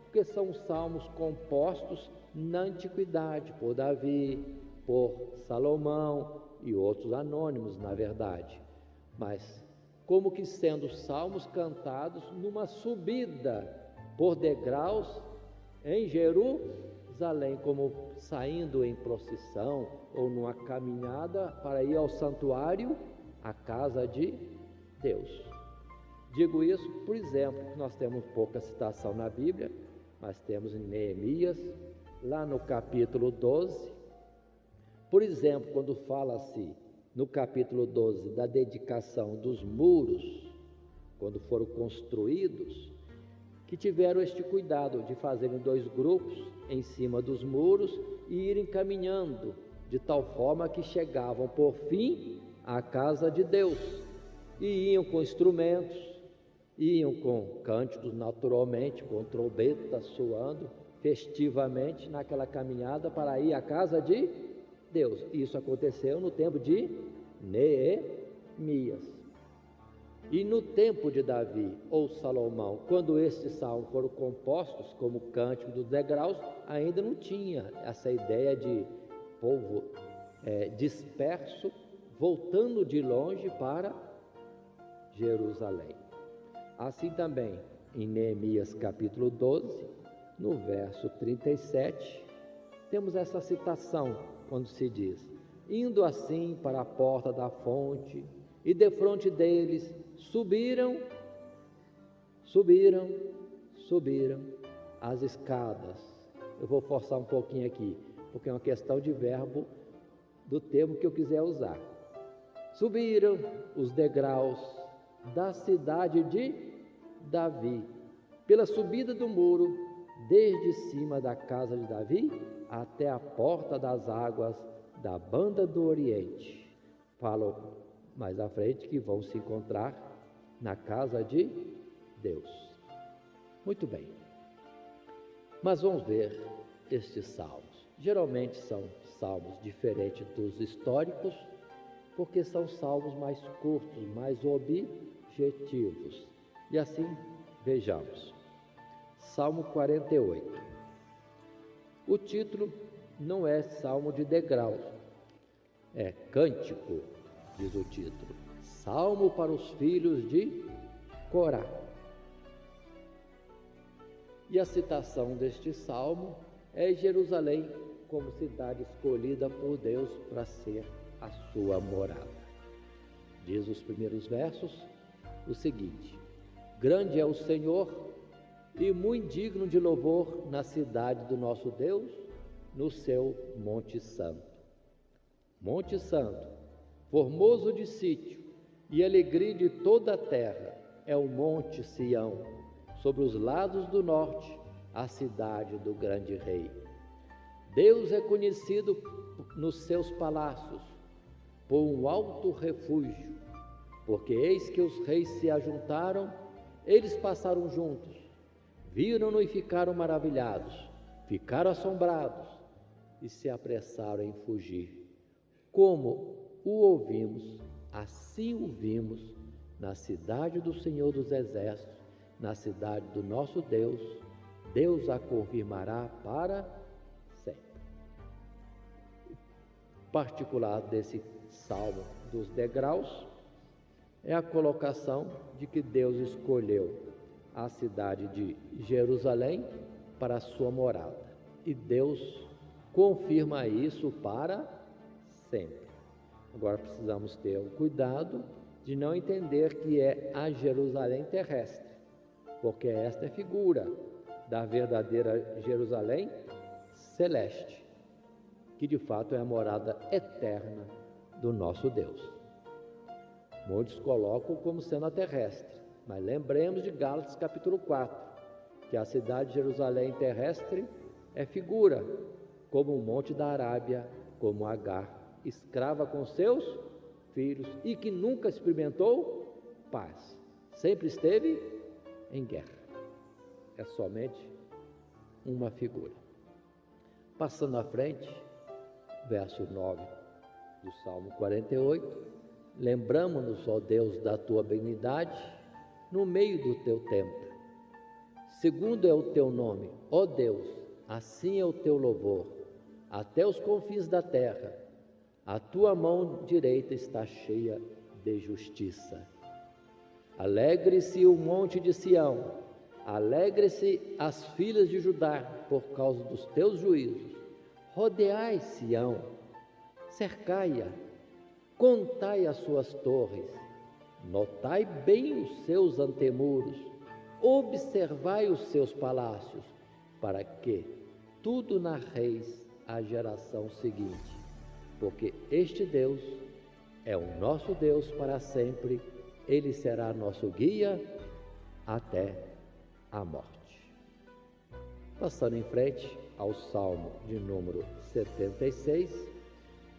porque são salmos compostos na antiguidade por Davi, por Salomão e outros anônimos, na verdade. mas como que sendo salmos cantados numa subida por degraus em Jerusalém, como saindo em procissão ou numa caminhada para ir ao santuário, à casa de Deus. Digo isso, por exemplo, nós temos pouca citação na Bíblia, mas temos em Neemias, lá no capítulo 12, por exemplo, quando fala-se no capítulo 12 da dedicação dos muros, quando foram construídos, que tiveram este cuidado de fazerem 2 grupos em cima dos muros e irem caminhando, de tal forma que chegavam por fim à casa de Deus, e iam com instrumentos, iam com cânticos naturalmente, com trombetas soando festivamente naquela caminhada para ir à casa de Deus. Isso aconteceu no tempo de Neemias. E no tempo de Davi ou Salomão, quando estes salmos foram compostos como cântico dos degraus, ainda não tinha essa ideia de povo disperso, voltando de longe para Jerusalém. Assim também, em Neemias capítulo 12, no verso 37, temos essa citação, quando se diz: indo assim para a porta da fonte, e defronte deles subiram as escadas. Eu vou forçar um pouquinho aqui, porque é uma questão de verbo do termo que eu quiser usar. Subiram os degraus da cidade de Davi, pela subida do muro, desde cima da casa de Davi até a porta das águas da banda do Oriente. Falam mais à frente que vão se encontrar na casa de Deus. Muito bem, mas vamos ver estes salmos. Geralmente são salmos diferentes dos históricos, porque são salmos mais curtos, mais objetivos. E assim, vejamos. Salmo 48. O título não é Salmo de degraus, é Cântico, diz o título. Salmo para os filhos de Corá. E a citação deste salmo é Jerusalém como cidade escolhida por Deus para ser a sua morada. Diz os primeiros versos o seguinte: grande é o Senhor e muito digno de louvor na cidade do nosso Deus, no seu Monte Santo. Monte Santo, formoso de sítio e alegria de toda a terra, é o Monte Sião, sobre os lados do norte, a cidade do grande rei. Deus é conhecido nos seus palácios, por um alto refúgio, porque eis que os reis se ajuntaram, eles passaram juntos, viram-no e ficaram maravilhados, ficaram assombrados e se apressaram em fugir. Como o ouvimos, assim o vimos na cidade do Senhor dos Exércitos, na cidade do nosso Deus. Deus a confirmará para sempre. O particular desse salmo dos degraus é a colocação de que Deus escolheu a cidade de Jerusalém para a sua morada, e Deus confirma isso para sempre. Agora precisamos ter o cuidado de não entender que é a Jerusalém terrestre, porque esta é figura da verdadeira Jerusalém celeste, que de fato é a morada eterna do nosso Deus. Muitos colocam como sendo a terrestre, mas lembremos de Gálatas capítulo 4, que a cidade de Jerusalém terrestre é figura, como o monte da Arábia, como Agar, escrava com seus filhos e que nunca experimentou paz, sempre esteve em guerra. É somente uma figura. Passando à frente, verso 9 do Salmo 48, lembramo-nos, ó Deus, da tua benignidade no meio do teu templo. Segundo é o teu nome, ó Deus, assim é o teu louvor, até os confins da terra. A tua mão direita está cheia de justiça. Alegre-se o monte de Sião, alegre-se as filhas de Judá por causa dos teus juízos. Rodeai Sião, cercai-a, contai as suas torres, notai bem os seus antemuros, observai os seus palácios, para que tudo narreis à geração seguinte, porque este Deus é o nosso Deus para sempre, Ele será nosso guia até a morte. Passando em frente ao Salmo de número 76,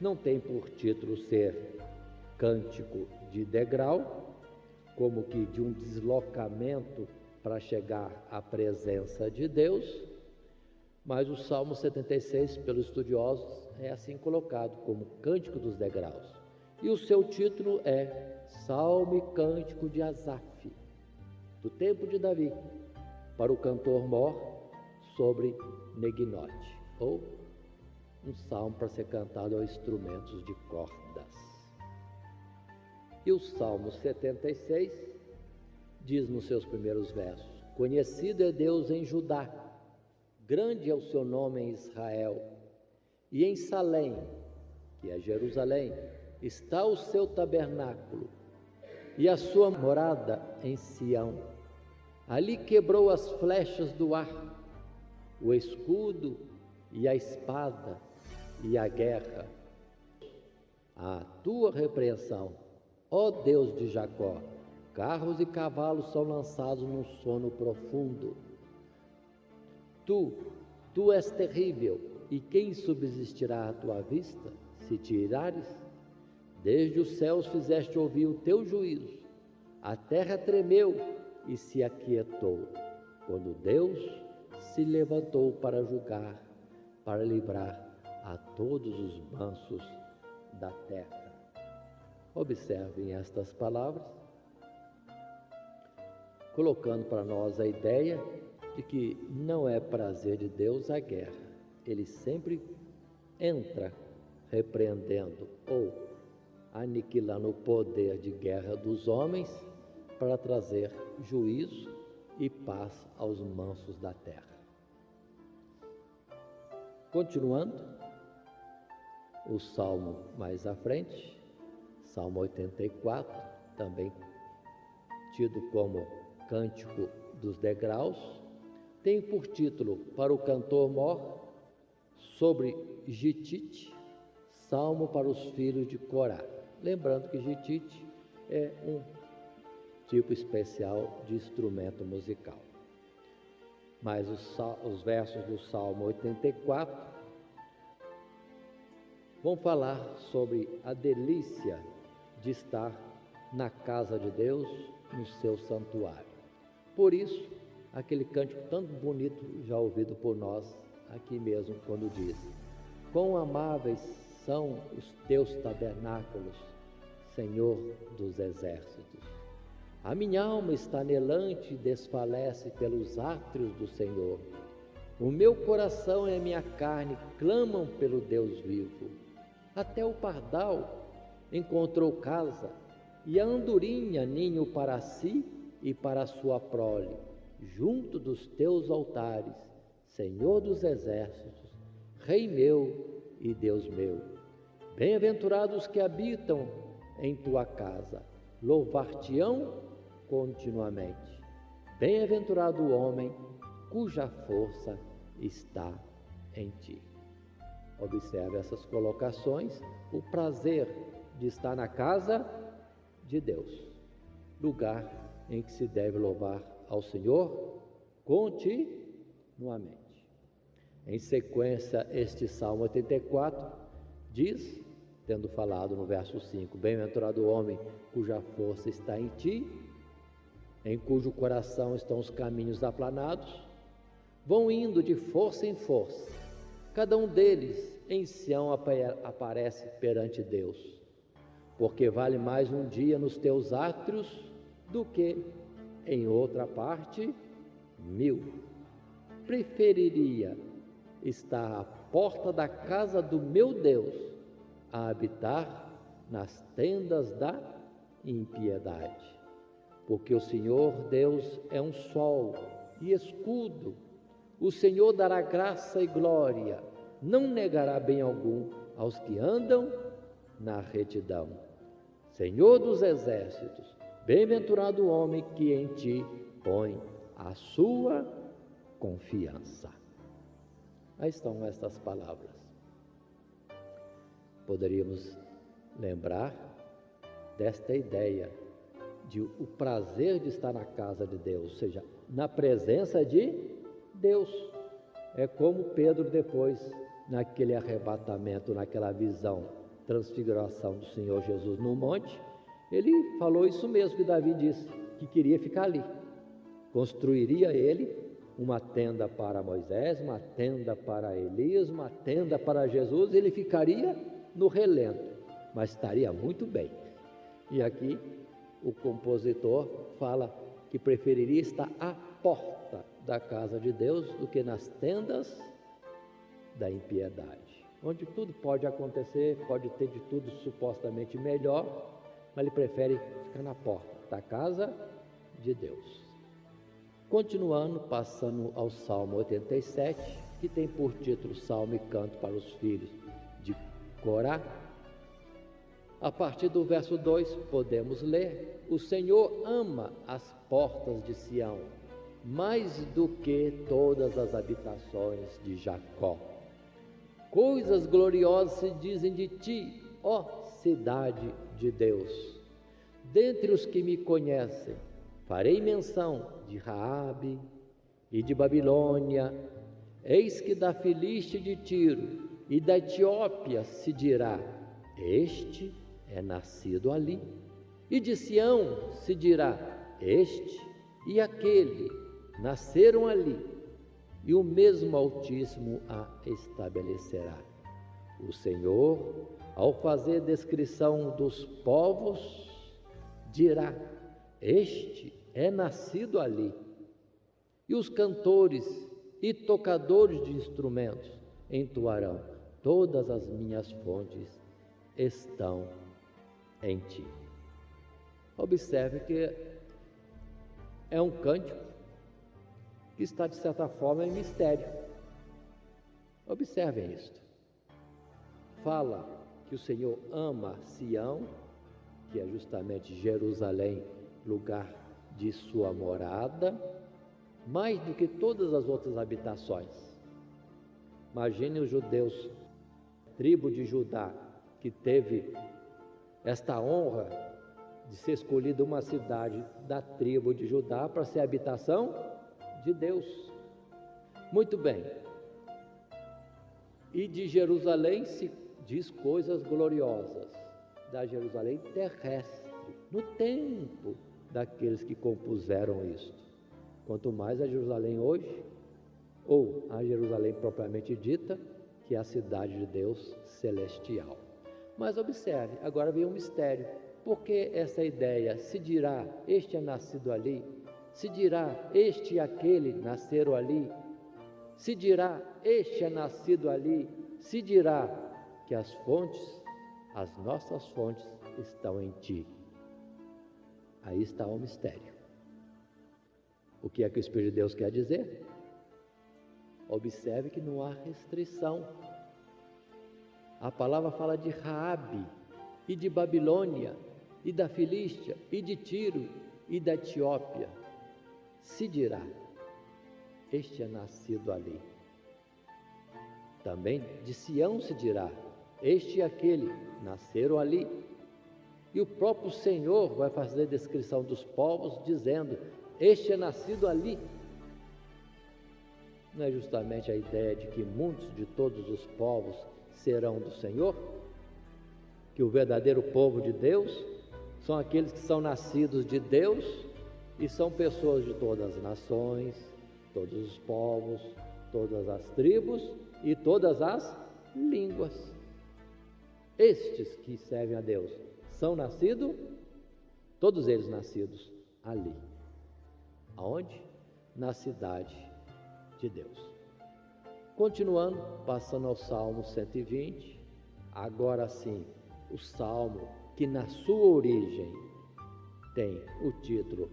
não tem por título ser cântico de degrau, como que de um deslocamento para chegar à presença de Deus, mas o Salmo 76, pelos estudiosos, é assim colocado como Cântico dos Degraus. E o seu título é Salmo e Cântico de Asaf, do tempo de Davi, para o cantor mor sobre neginote, ou um salmo para ser cantado a instrumentos de cordas. E o Salmo 76 diz nos seus primeiros versos: Conhecido é Deus em Judá, grande é o seu nome em Israel, e em Salém, que é Jerusalém, está o seu tabernáculo, e a sua morada em Sião. Ali quebrou as flechas do arco, o escudo e a espada e a guerra. A tua repreensão, ó Deus de Jacó, carros e cavalos são lançados num sono profundo. Tu és terrível, e quem subsistirá à tua vista, se te irares? Desde os céus fizeste ouvir o teu juízo, a terra tremeu e se aquietou, quando Deus se levantou para julgar, para livrar a todos os mansos da terra. Observem estas palavras, colocando para nós a ideia de que não é prazer de Deus a guerra. Ele sempre entra repreendendo ou aniquilando o poder de guerra dos homens para trazer juízo e paz aos mansos da terra. Continuando, o salmo mais à frente, Salmo 84, também tido como Cântico dos Degraus, tem por título para o cantor mor sobre Gitite, salmo para os filhos de Corá. Lembrando que Gitite é um tipo especial de instrumento musical. Mas os versos do Salmo 84 vão falar sobre a delícia de estar na casa de Deus, no seu santuário. Por isso, aquele cântico tão bonito já ouvido por nós aqui mesmo, quando diz: quão amáveis são os teus tabernáculos, Senhor dos exércitos. A minha alma está anelante e desfalece pelos átrios do Senhor. O meu coração e a minha carne clamam pelo Deus vivo. Até o pardal encontrou casa, e a andorinha ninho para si e para a sua prole, junto dos teus altares, Senhor dos exércitos, Rei meu e Deus meu. Bem-aventurados que habitam em tua casa, louvar-te-ão continuamente. Bem-aventurado o homem cuja força está em ti. Observe essas colocações, o prazer de estar na casa de Deus, lugar em que se deve louvar ao Senhor continuamente. Em sequência, este Salmo 84 diz, tendo falado no verso 5, bem-aventurado o homem cuja força está em ti, em cujo coração estão os caminhos aplanados, vão indo de força em força, cada um deles em Sião aparece perante Deus, porque vale mais um dia nos teus átrios do que em outra parte 1000. Preferiria estar à porta da casa do meu Deus a habitar nas tendas da e impiedade. Porque o Senhor Deus é um sol e escudo. O Senhor dará graça e glória, não negará bem algum aos que andam na retidão. Senhor dos exércitos, bem-aventurado o homem que em ti põe a sua confiança. Aí estão estas palavras. Poderíamos lembrar desta ideia de o prazer de estar na casa de Deus, ou seja, na presença de Deus. É como Pedro depois, naquele arrebatamento, naquela visão, transfiguração do Senhor Jesus no monte, ele falou isso mesmo que Davi disse, que queria ficar ali. Construiria ele uma tenda para Moisés, uma tenda para Elias, uma tenda para Jesus, ele ficaria no relento, mas estaria muito bem. E aqui o compositor fala que preferiria estar à porta da casa de Deus do que nas tendas da impiedade, onde tudo pode acontecer, pode ter de tudo supostamente melhor, mas ele prefere ficar na porta da casa de Deus. Continuando, passando ao Salmo 87, que tem por título Salmo e Canto para os Filhos de Corá. A partir do verso 2, podemos ler: o Senhor ama as portas de Sião, mais do que todas as habitações de Jacó. Coisas gloriosas se dizem de ti, ó cidade de Deus. Dentre os que me conhecem, farei menção de Raabe e de Babilônia. Eis que da Filístia de Tiro e da Etiópia se dirá: este é nascido ali. E de Sião se dirá: este e aquele nasceram ali, e o mesmo Altíssimo a estabelecerá. O Senhor, ao fazer descrição dos povos, dirá: este é nascido ali. E os cantores e tocadores de instrumentos entoarão: todas as minhas fontes estão em ti. Observe que é um cântico que está, de certa forma, em mistério. Observem isto. Fala que o Senhor ama Sião, que é justamente Jerusalém, lugar de sua morada, mais do que todas as outras habitações. Imagine os judeus, tribo de Judá, que teve esta honra de ser escolhida uma cidade da tribo de Judá para ser a habitação de Deus. Muito bem. E de Jerusalém se diz coisas gloriosas, da Jerusalém terrestre, no tempo daqueles que compuseram isto. Quanto mais a Jerusalém hoje, ou a Jerusalém propriamente dita, que é a cidade de Deus celestial. Mas observe, agora vem um mistério. Por que essa ideia? Se dirá, este é nascido ali. Se dirá, este e aquele nasceram ali. Se dirá, este é nascido ali. Se dirá que as fontes, as nossas fontes, estão em ti. Aí está o mistério. O que é que o Espírito de Deus quer dizer? Observe que não há restrição. A palavra fala de Raabe e de Babilônia e da Filístia e de Tiro e da Etiópia. Se dirá, este é nascido ali. Também de Sião se dirá, este e aquele nasceram ali. E o próprio Senhor vai fazer descrição dos povos, dizendo: este é nascido ali. Não é justamente a ideia de que muitos de todos os povos serão do Senhor? Que o verdadeiro povo de Deus são aqueles que são nascidos de Deus e são pessoas de todas as nações, todos os povos, todas as tribos e todas as línguas. Estes que servem a Deus são nascidos, todos eles nascidos ali. Aonde? Na cidade de Deus. Continuando, passando ao Salmo 120, agora sim, o Salmo que na sua origem tem o título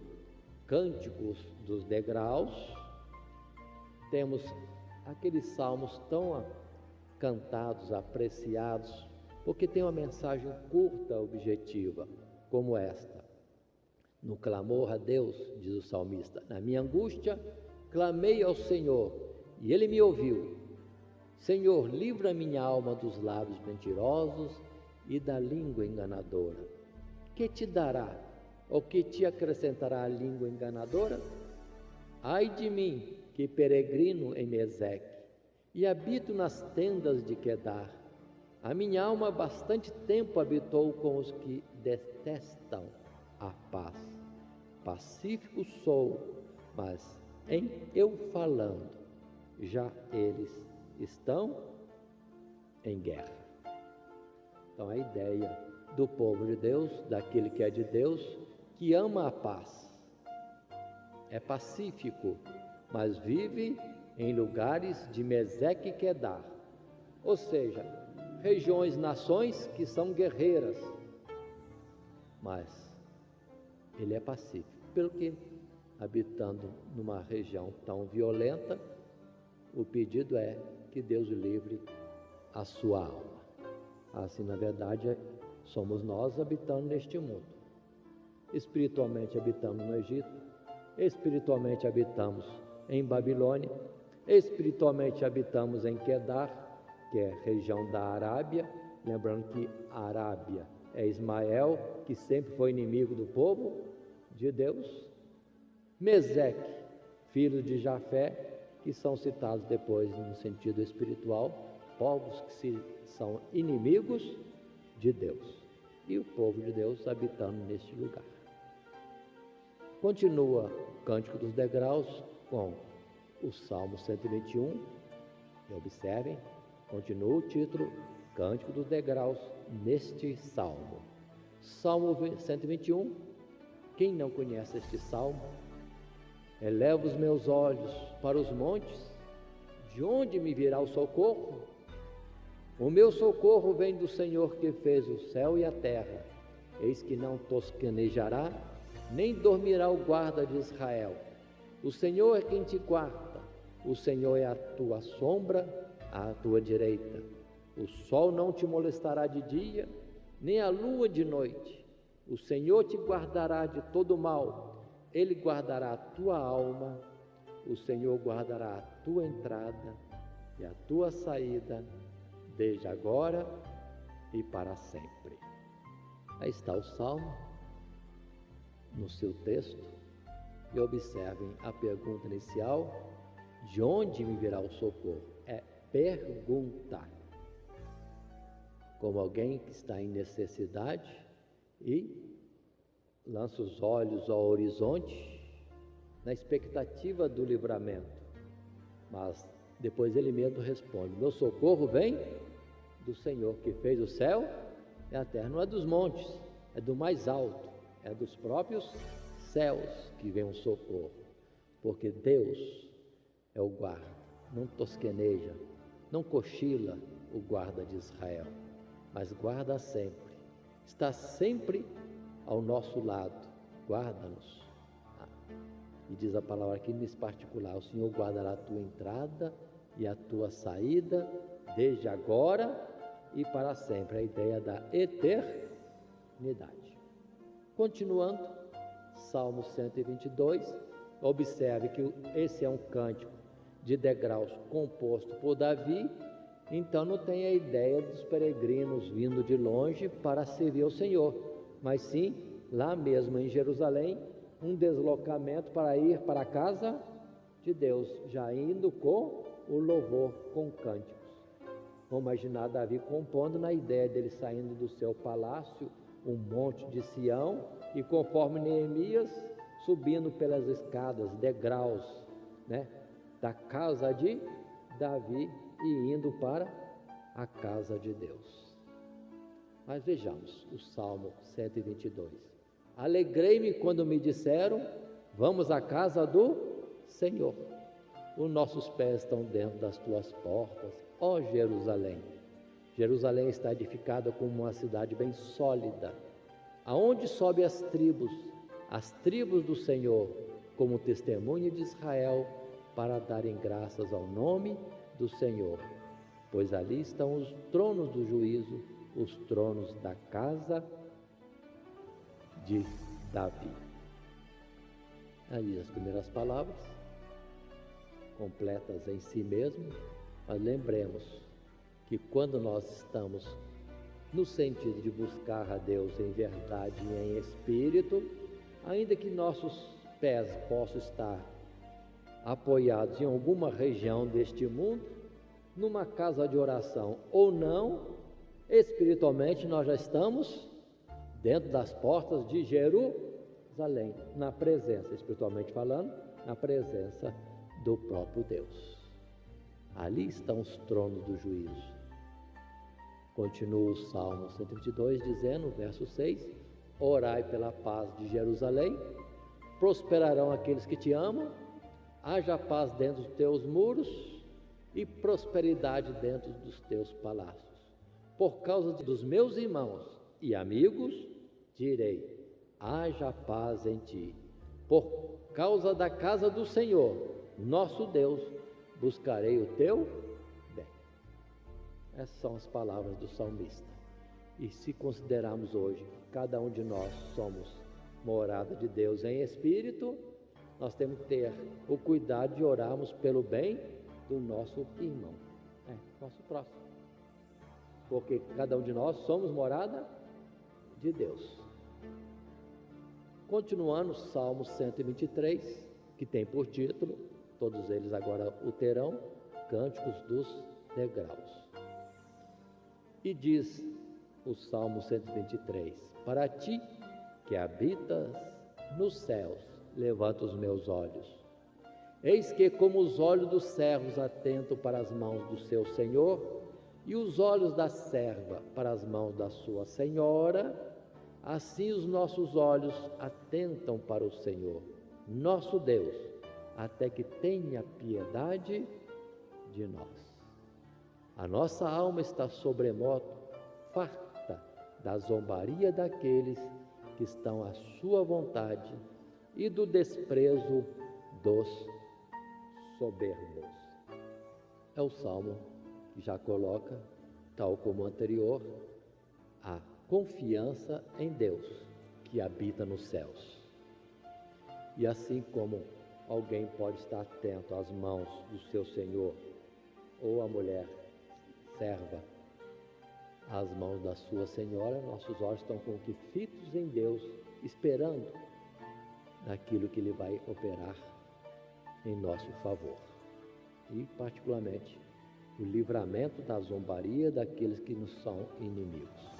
Cânticos dos Degraus. Temos aqueles salmos tão cantados, apreciados, porque tem uma mensagem curta, objetiva, como esta. No clamor a Deus, diz o salmista, na minha angústia, clamei ao Senhor, e Ele me ouviu. Senhor, livra minha alma dos lábios mentirosos e da língua enganadora. Que te dará, ou que te acrescentará a língua enganadora? Ai de mim, que peregrino em Meseque, e habito nas tendas de Quedar. A minha alma há bastante tempo habitou com os que detestam a paz. Pacífico sou, mas em eu falando, já eles estão em guerra. Então a ideia do povo de Deus, daquele que é de Deus, que ama a paz, é pacífico, mas vive em lugares de Meseque e Quedar, ou seja, regiões, nações que são guerreiras, mas ele é pacífico, pelo que, habitando numa região tão violenta, o pedido é que Deus livre a sua alma. Assim, na verdade, somos nós habitando neste mundo. Espiritualmente habitamos no Egito, espiritualmente habitamos em Babilônia, espiritualmente habitamos em Quedar, que é região da Arábia, lembrando que a Arábia é Ismael, que sempre foi inimigo do povo de Deus, Meseque, filho de Jafé, que são citados depois no sentido espiritual, povos que são inimigos de Deus, e o povo de Deus habitando neste lugar. Continua o Cântico dos Degraus com o Salmo 121, e observem, continua o título Cântico dos Degraus neste Salmo. Salmo 121, quem não conhece este Salmo? Elevo os meus olhos para os montes, de onde me virá o socorro? O meu socorro vem do Senhor que fez o céu e a terra. Eis que não tosquenejará, nem dormirá o guarda de Israel. O Senhor é quem te guarda, o Senhor é a tua sombra à tua direita. O sol não te molestará de dia, nem a lua de noite. O Senhor te guardará de todo mal. Ele guardará a tua alma, o Senhor guardará a tua entrada e a tua saída, desde agora e para sempre. Aí está o Salmo, no seu texto, e observem a pergunta inicial, de onde me virá o socorro? É pergunta, como alguém que está em necessidade e lança os olhos ao horizonte na expectativa do livramento, mas depois ele mesmo responde: meu socorro vem do Senhor que fez o céu e a terra. Não é dos montes, é do mais alto, é dos próprios céus que vem o socorro, porque Deus é o guarda, não tosqueneja, não cochila o guarda de Israel, mas guarda sempre, está sempre ao nosso lado, guarda-nos. E diz a palavra aqui nesse particular: o Senhor guardará a tua entrada e a tua saída, desde agora e para sempre. A ideia da eternidade. Continuando, Salmo 122, observe que esse é um cântico de degraus composto por Davi, então não tem a ideia dos peregrinos vindo de longe para servir ao Senhor, mas sim, lá mesmo em Jerusalém, um deslocamento para ir para a casa de Deus, já indo com o louvor, com cânticos. Vamos imaginar Davi compondo na ideia dele saindo do seu palácio, um monte de Sião, e conforme Neemias, subindo pelas escadas, degraus, da casa de Davi e indo para a casa de Deus. Mas vejamos o Salmo 122. Alegrei-me quando me disseram, vamos à casa do Senhor. Os nossos pés estão dentro das tuas portas, ó Jerusalém. Jerusalém está edificada como uma cidade bem sólida, aonde sobe as tribos as tribos do Senhor como testemunho de Israel, para darem graças ao nome do Senhor, pois ali estão os tronos do juízo, os tronos da casa de Davi. Ali as primeiras palavras, completas em si mesmo, mas lembremos que quando nós estamos no sentido de buscar a Deus em verdade e em espírito, ainda que nossos pés possam estar apoiados em alguma região deste mundo, numa casa de oração ou não, espiritualmente nós já estamos dentro das portas de Jerusalém, na presença, espiritualmente falando, na presença do próprio Deus. Ali estão os tronos do juízo. Continua o Salmo 122 dizendo, verso 6, orai pela paz de Jerusalém, prosperarão aqueles que te amam, haja paz dentro dos teus muros e prosperidade dentro dos teus palácios. Por causa dos meus irmãos e amigos, direi, haja paz em ti. Por causa da casa do Senhor, nosso Deus, buscarei o teu bem. Essas são as palavras do salmista. E se considerarmos hoje, cada um de nós somos morada de Deus em espírito, nós temos que ter o cuidado de orarmos pelo bem do nosso irmão, nosso próximo. Porque cada um de nós somos morada de Deus. Continuando, Salmo 123, que tem por título, todos eles agora o terão, Cânticos dos Degraus. E diz o Salmo 123, para ti que habitas nos céus, levanta os meus olhos. Eis que como os olhos dos servos atentam para as mãos do seu senhor, e os olhos da serva para as mãos da sua senhora, assim os nossos olhos atentam para o Senhor, nosso Deus, até que tenha piedade de nós. A nossa alma está sobremodo farta da zombaria daqueles que estão à sua vontade e do desprezo dos soberbos. É o salmo que já coloca, tal como o anterior, a confiança em Deus que habita nos céus. E assim como alguém pode estar atento às mãos do seu Senhor, ou a mulher serva às mãos da sua senhora, nossos olhos estão com que fitos em Deus, esperando naquilo que Ele vai operar em nosso favor. E particularmente o livramento da zombaria daqueles que nos são inimigos.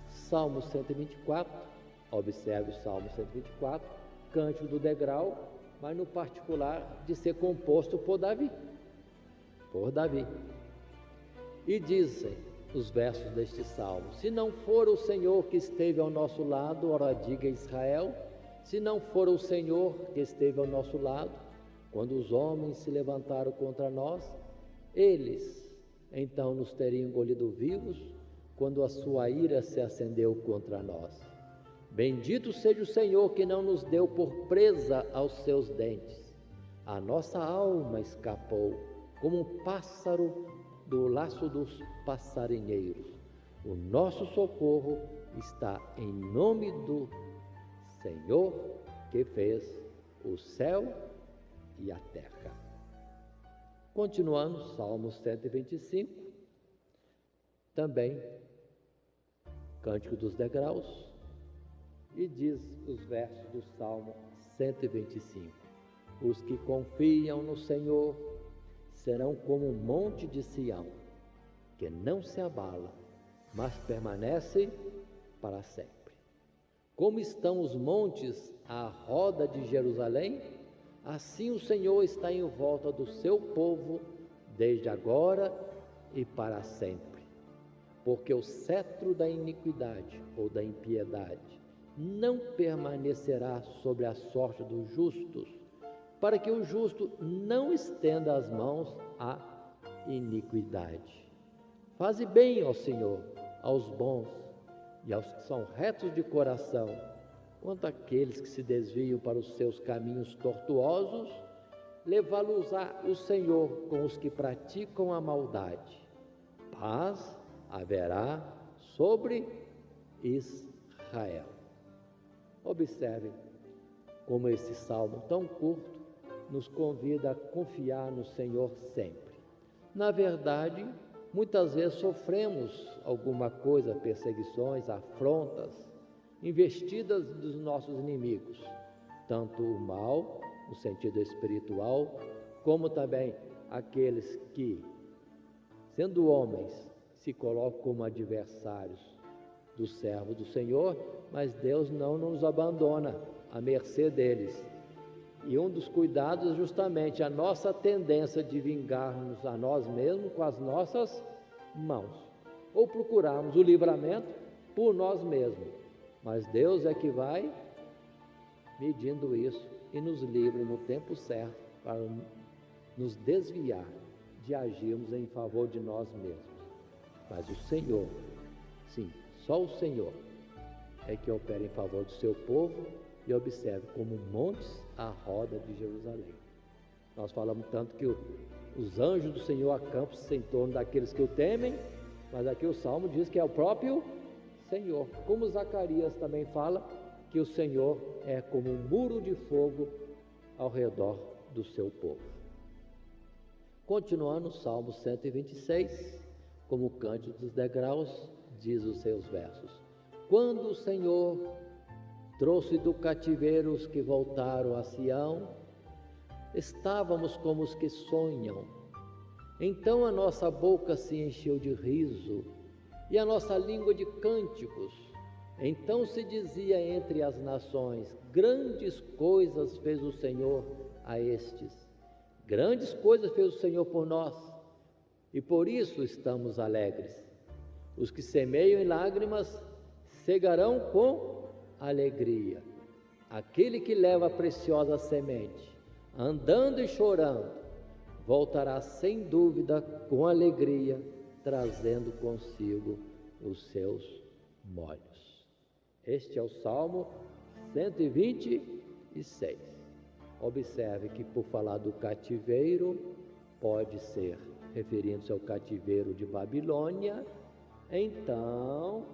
Salmo 124, observe o Salmo 124, Cântico do Degrau, mas no particular de ser composto por Davi. E dizem os versos deste salmo, se não for o Senhor que esteve ao nosso lado, ora diga Israel, se não for o Senhor que esteve ao nosso lado, quando os homens se levantaram contra nós, eles então nos teriam engolido vivos, quando a sua ira se acendeu contra nós. Bendito seja o Senhor que não nos deu por presa aos seus dentes. A nossa alma escapou como um pássaro do laço dos passarinheiros. O nosso socorro está em nome do Senhor que fez o céu e a terra. Continuando, Salmo 125, também Cântico dos Degraus, e diz os versos do Salmo 125, os que confiam no Senhor serão como um monte de Sião, que não se abala, mas permanece para sempre. Como estão os montes à roda de Jerusalém, assim o Senhor está em volta do seu povo, desde agora e para sempre. Porque o cetro da iniquidade ou da impiedade não permanecerá sobre a sorte dos justos, para que o justo não estenda as mãos à iniquidade. Faze bem, ó Senhor, aos bons e aos que são retos de coração, quanto àqueles que se desviam para os seus caminhos tortuosos, levá-los-á o Senhor com os que praticam a maldade. Paz haverá sobre Israel. Observe como esse salmo tão curto nos convida a confiar no Senhor sempre. Na verdade, muitas vezes sofremos alguma coisa, perseguições, afrontas, investidas dos nossos inimigos, tanto o mal, no sentido espiritual, como também aqueles que, sendo homens, se colocam como adversários dos servos do Senhor, mas Deus não nos abandona à mercê deles. E um dos cuidados é justamente a nossa tendência de vingarmos a nós mesmos com as nossas mãos, ou procurarmos o livramento por nós mesmos. Mas Deus é que vai medindo isso e nos livra no tempo certo para nos desviar de agirmos em favor de nós mesmos. Mas o Senhor, sim, só o Senhor é que opera em favor do seu povo. E observe como montes à roda de Jerusalém. Nós falamos tanto que os anjos do Senhor acampam-se em torno daqueles que o temem, mas aqui o Salmo diz que é o próprio Senhor. Como Zacarias também fala que o Senhor é como um muro de fogo ao redor do seu povo. Continuando o Salmo 126, como o Cântico dos Degraus, diz os seus versos. Quando o Senhor trouxe do cativeiro os que voltaram a Sião, estávamos como os que sonham. Então a nossa boca se encheu de riso e a nossa língua de cânticos. Então se dizia entre as nações: grandes coisas fez o Senhor a estes. Grandes coisas fez o Senhor por nós, e por isso estamos alegres. Os que semeiam em lágrimas cegarão com alegria. Aquele que leva a preciosa semente, andando e chorando, voltará sem dúvida com alegria, trazendo consigo os seus molhos. Este é o Salmo 126. Observe que por falar do cativeiro, pode ser referindo-se ao cativeiro de Babilônia. Então,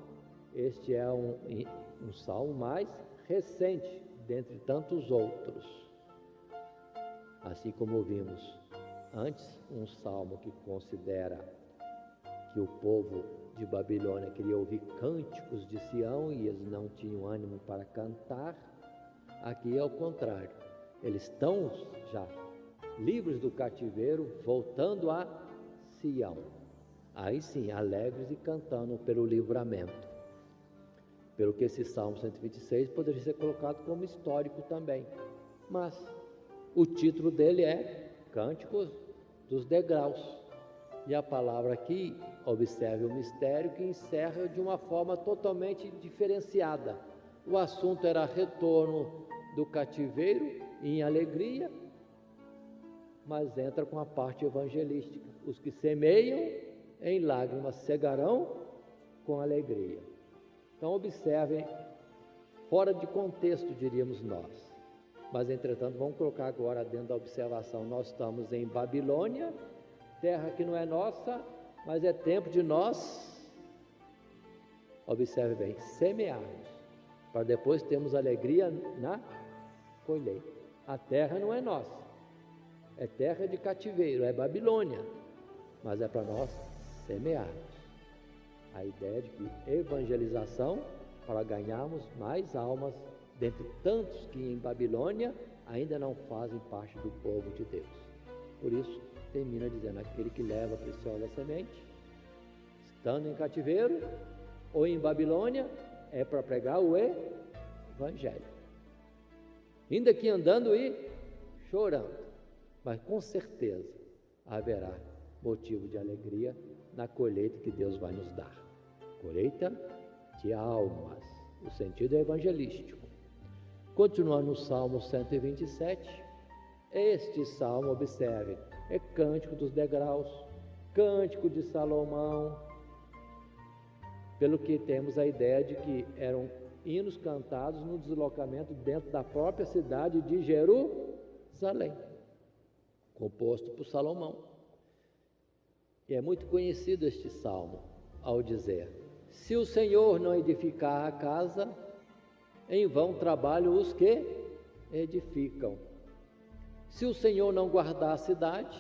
este é um salmo mais recente, dentre tantos outros. Assim como vimos antes, um salmo que considera que o povo de Babilônia queria ouvir cânticos de Sião e eles não tinham ânimo para cantar. Aqui é o contrário, eles estão já livres do cativeiro, voltando a Sião. Aí sim, alegres e cantando pelo livramento. Pelo que esse Salmo 126 poderia ser colocado como histórico também. Mas o título dele é Cânticos dos Degraus. E a palavra aqui, observe o mistério que encerra de uma forma totalmente diferenciada. O assunto era retorno do cativeiro em alegria, mas entra com a parte evangelística. Os que semeiam em lágrimas cegarão com alegria. Então observem, fora de contexto, diríamos nós. Mas entretanto, vamos colocar agora dentro da observação. Nós estamos em Babilônia, terra que não é nossa, mas é tempo de nós, observe bem, semearmos, para depois termos alegria na colheita. A terra não é nossa, é terra de cativeiro, é Babilônia, mas é para nós semearmos. A ideia de que evangelização para ganharmos mais almas, dentre tantos que em Babilônia ainda não fazem parte do povo de Deus. Por isso, termina dizendo, aquele que leva a preciosa semente, estando em cativeiro ou em Babilônia, é para pregar o evangelho. Ainda que andando e chorando, mas com certeza haverá motivo de alegria na colheita que Deus vai nos dar. Colheita de almas, o sentido é evangelístico. Continuando no Salmo 127, este salmo, observe, é Cântico dos Degraus, Cântico de Salomão, pelo que temos a ideia de que eram hinos cantados no deslocamento dentro da própria cidade de Jerusalém, composto por Salomão. E é muito conhecido este salmo, ao dizer: se o Senhor não edificar a casa, em vão trabalham os que edificam. Se o Senhor não guardar a cidade,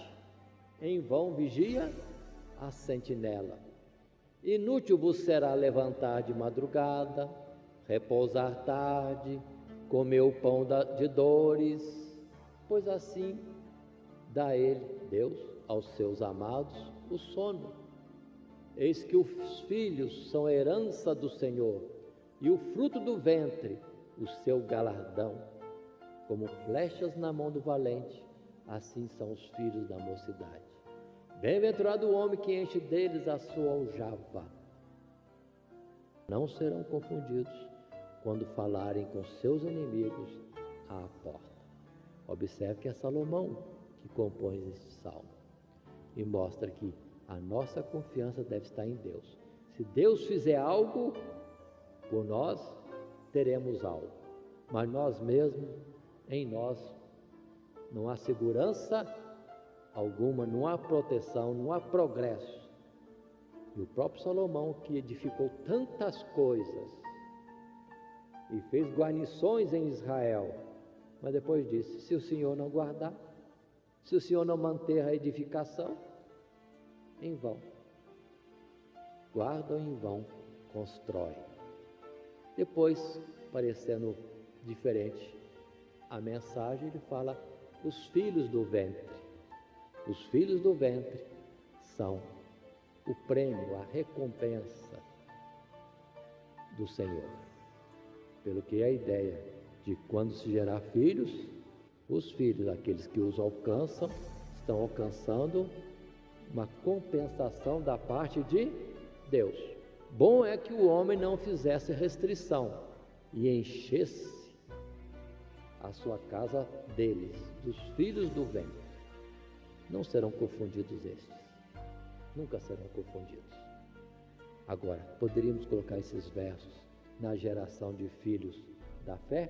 em vão vigia a sentinela. Inútil vos será levantar de madrugada, repousar tarde, comer o pão de dores, pois assim dá ele, Deus, aos seus amados o sono. Eis que os filhos são herança do Senhor, e o fruto do ventre, o seu galardão. Como flechas na mão do valente, assim são os filhos da mocidade. Bem-aventurado o homem que enche deles a sua aljava. Não serão confundidos quando falarem com seus inimigos à porta. Observe que é Salomão que compõe este salmo e mostra que a nossa confiança deve estar em Deus. Se Deus fizer algo por nós, teremos algo, mas nós mesmos, em nós, não há segurança alguma, não há proteção, não há progresso. E o próprio Salomão, que edificou tantas coisas e fez guarnições em Israel, mas depois disse: se o Senhor não guardar, se o Senhor não manter a edificação, em vão guardam, em vão constrói. Depois, parecendo diferente a mensagem, ele fala: os filhos do ventre. Os filhos do ventre são o prêmio, a recompensa do Senhor. Pelo que a ideia de quando se gerar filhos, os filhos, aqueles que os alcançam, estão alcançando uma compensação da parte de Deus. Bom é que o homem não fizesse restrição e enchesse a sua casa deles, dos filhos do ventre. Não serão confundidos estes, nunca serão confundidos. Agora, poderíamos colocar esses versos na geração de filhos da fé,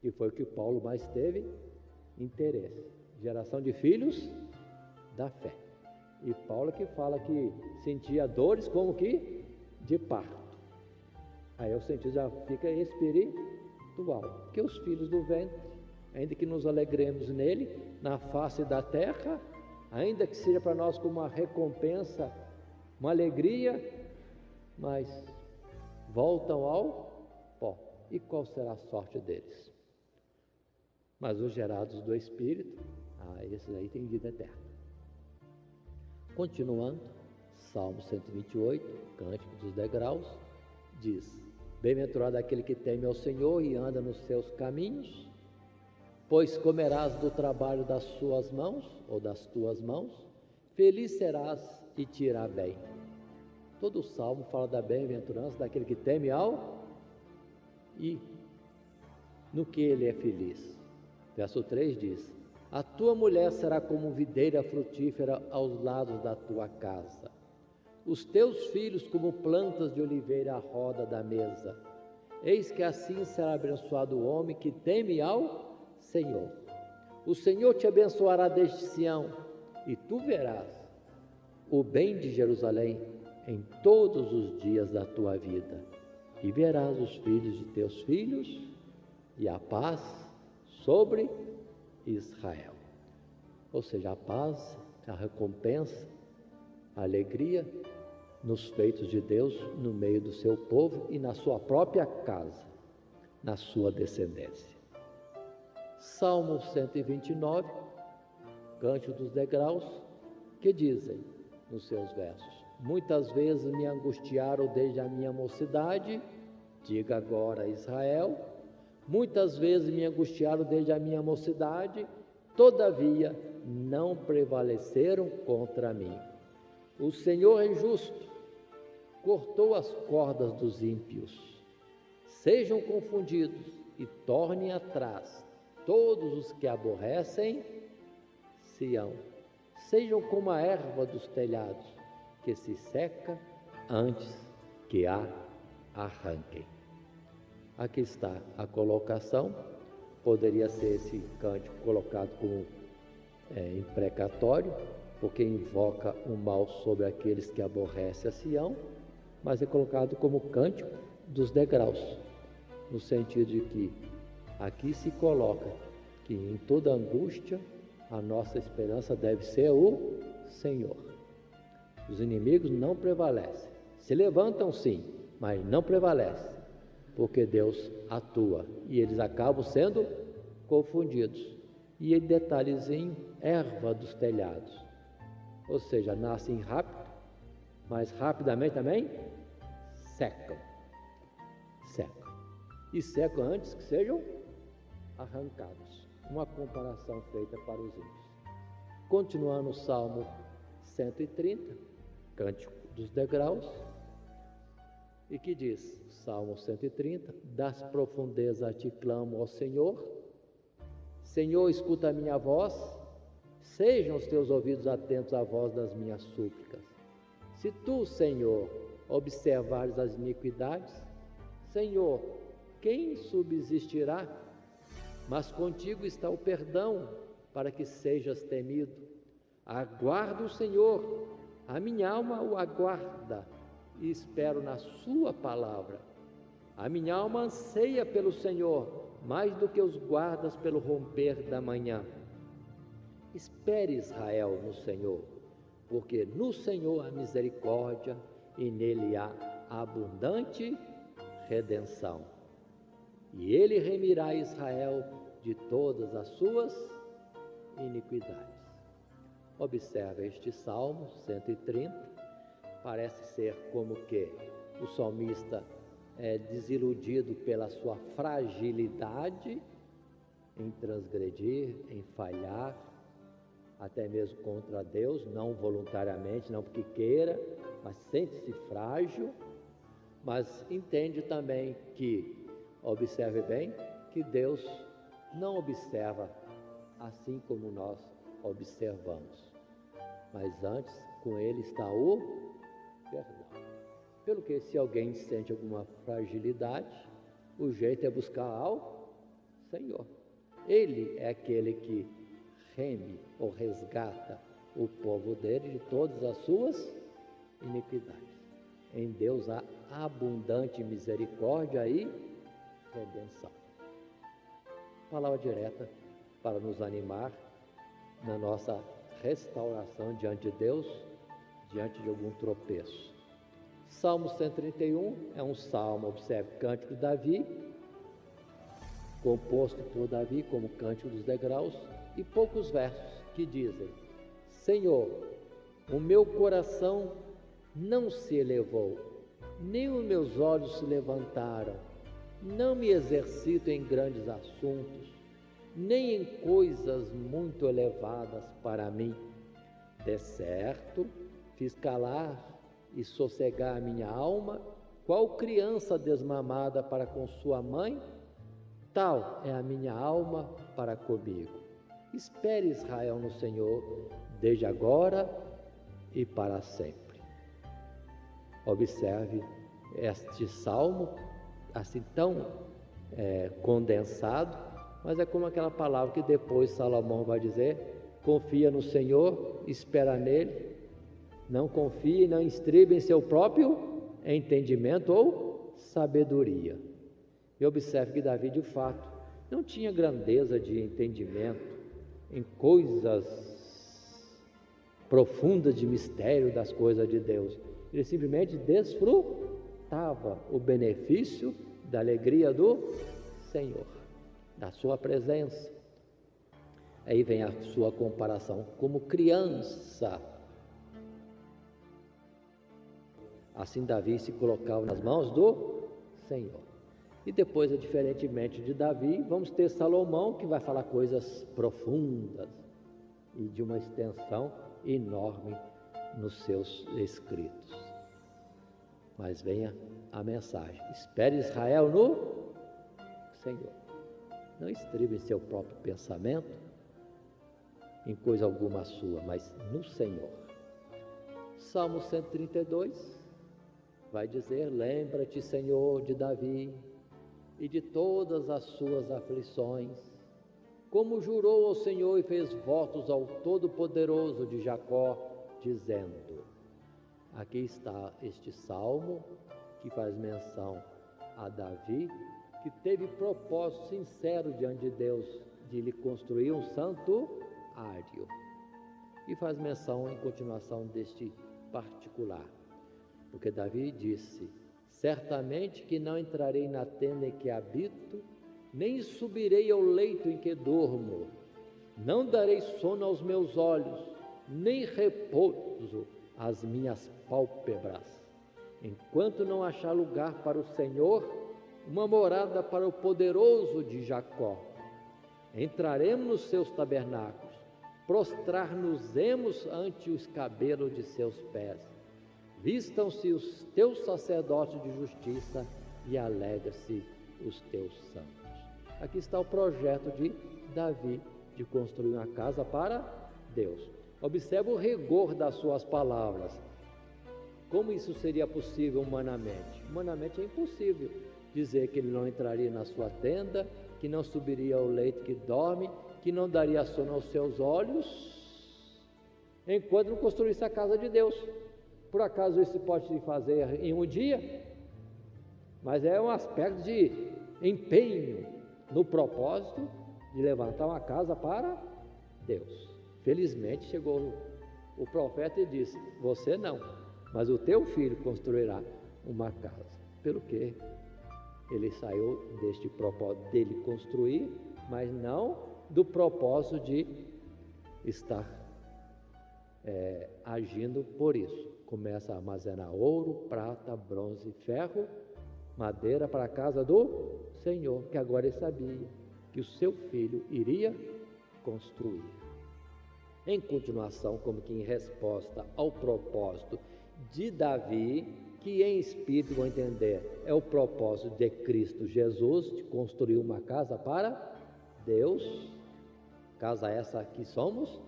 que foi o que Paulo mais teve interesse, geração de filhos da fé. E Paulo que fala que sentia dores como que de parto. Aí o sentido já fica espiritual, porque os filhos do ventre, ainda que nos alegremos nele, na face da terra, ainda que seja para nós como uma recompensa, uma alegria, mas voltam ao pó. E qual será a sorte deles? Mas os gerados do Espírito, esses aí têm vida eterna. Continuando, Salmo 128, Cântico dos Degraus, diz: bem-aventurado aquele que teme ao Senhor e anda nos seus caminhos, pois comerás do trabalho das suas mãos, ou das tuas mãos, feliz serás e te irá bem. Todo o Salmo fala da bem-aventurança daquele que teme ao e no que ele é feliz. Verso 3 diz: a tua mulher será como videira frutífera aos lados da tua casa, os teus filhos como plantas de oliveira à roda da mesa. Eis que assim será abençoado o homem que teme ao Senhor. O Senhor te abençoará desde Sião, e tu verás o bem de Jerusalém em todos os dias da tua vida, e verás os filhos de teus filhos, e a paz sobre Israel. Ou seja, a paz, a recompensa, a alegria nos feitos de Deus no meio do seu povo e na sua própria casa, na sua descendência. Salmo 129, Cântico dos Degraus, que dizem nos seus versos: muitas vezes me angustiaram desde a minha mocidade, diga agora Israel, muitas vezes me angustiaram desde a minha mocidade, todavia não prevaleceram contra mim. O Senhor é justo, cortou as cordas dos ímpios. Sejam confundidos e tornem atrás todos os que aborrecem Sião. Sejam como a erva dos telhados, que se seca antes que a arranquem. Aqui está a colocação. Poderia ser esse cântico colocado como imprecatório, porque invoca o mal sobre aqueles que aborrecem a Sião, mas é colocado como cântico dos degraus, no sentido de que aqui se coloca que em toda angústia a nossa esperança deve ser o Senhor. Os inimigos não prevalecem, se levantam sim, mas não prevalecem, porque Deus atua e eles acabam sendo confundidos. E detalhezinho, erva dos telhados, ou seja, nascem rápido, mas rapidamente também secam. E secam antes que sejam arrancados. Uma comparação feita para os índios. Continuando o Salmo 130, Cântico dos Degraus, e que diz, Salmo 130, das profundezas a ti clamo, ó Senhor. Senhor, escuta a minha voz, sejam os teus ouvidos atentos à voz das minhas súplicas. Se tu, Senhor, observares as iniquidades, Senhor, quem subsistirá? Mas contigo está o perdão, para que sejas temido. Aguardo o Senhor, a minha alma o aguarda, e espero na sua palavra. A minha alma anseia pelo Senhor, mais do que os guardas pelo romper da manhã. Espere, Israel, no Senhor, porque no Senhor há misericórdia e nele há abundante redenção. E ele remirá Israel de todas as suas iniquidades. Observe este Salmo 130, parece ser como que o salmista é desiludido pela sua fragilidade em transgredir, em falhar, até mesmo contra Deus, não voluntariamente, não porque queira, mas sente-se frágil, mas entende também que, observe bem, que Deus não observa assim como nós observamos, mas antes com Ele está o perdão. Pelo que, se alguém sente alguma fragilidade, o jeito é buscar ao Senhor. Ele é aquele que reme ou resgata o povo dele de todas as suas iniquidades. Em Deus há abundante misericórdia e redenção. Palavra direta para nos animar na nossa restauração diante de Deus, diante de algum tropeço. Salmo 131 é um salmo, observe, cântico de Davi, composto por Davi como cântico dos degraus, e poucos versos que dizem: Senhor, o meu coração não se elevou, nem os meus olhos se levantaram, não me exercito em grandes assuntos, nem em coisas muito elevadas para mim. De certo, fiz calar e sossegar a minha alma, qual criança desmamada para com sua mãe, tal é a minha alma para comigo. Espere, Israel, no Senhor, desde agora e para sempre. Observe este salmo, assim tão condensado, mas é como aquela palavra que depois Salomão vai dizer: confia no Senhor, espera nele, não confie, não estribe em seu próprio entendimento ou sabedoria. E observe que Davi, de fato, não tinha grandeza de entendimento em coisas profundas de mistério das coisas de Deus. Ele simplesmente desfrutava o benefício da alegria do Senhor, da sua presença. Aí vem a sua comparação como criança. Assim Davi se colocava nas mãos do Senhor. E depois, diferentemente de Davi, vamos ter Salomão, que vai falar coisas profundas e de uma extensão enorme nos seus escritos. Mas venha a mensagem: espere, Israel, no Senhor. Não estribe em seu próprio pensamento, em coisa alguma sua, mas no Senhor. Salmo 132, vai dizer: lembra-te, Senhor, de Davi e de todas as suas aflições, como jurou ao Senhor e fez votos ao Todo-Poderoso de Jacó, dizendo. Aqui está este salmo que faz menção a Davi, que teve propósito sincero diante de Deus de lhe construir um santuário. E faz menção em continuação deste particular, porque Davi disse: certamente que não entrarei na tenda em que habito, nem subirei ao leito em que dormo, não darei sono aos meus olhos, nem repouso às minhas pálpebras, enquanto não achar lugar para o Senhor, uma morada para o poderoso de Jacó. Entraremos nos seus tabernáculos, prostrar-nos-emos ante o escabelo de seus pés. Vistam-se os teus sacerdotes de justiça e alegra-se os teus santos. Aqui está o projeto de Davi de construir uma casa para Deus. Observe o rigor das suas palavras. Como isso seria possível humanamente? Humanamente é impossível dizer que ele não entraria na sua tenda, que não subiria ao leito que dorme, que não daria sono aos seus olhos, enquanto não construísse a casa de Deus. Por acaso isso pode se fazer em um dia? Mas é um aspecto de empenho no propósito de levantar uma casa para Deus. Felizmente chegou o profeta e disse: você não, mas o teu filho construirá uma casa. Pelo que ele saiu deste propósito dele construir, mas não do propósito de estar agindo por isso. Começa a armazenar ouro, prata, bronze, ferro, madeira para a casa do Senhor, que agora ele sabia que o seu filho iria construir. Em continuação, como que em resposta ao propósito de Davi, que em espírito, vão entender, é o propósito de Cristo Jesus, de construir uma casa para Deus, casa essa que somos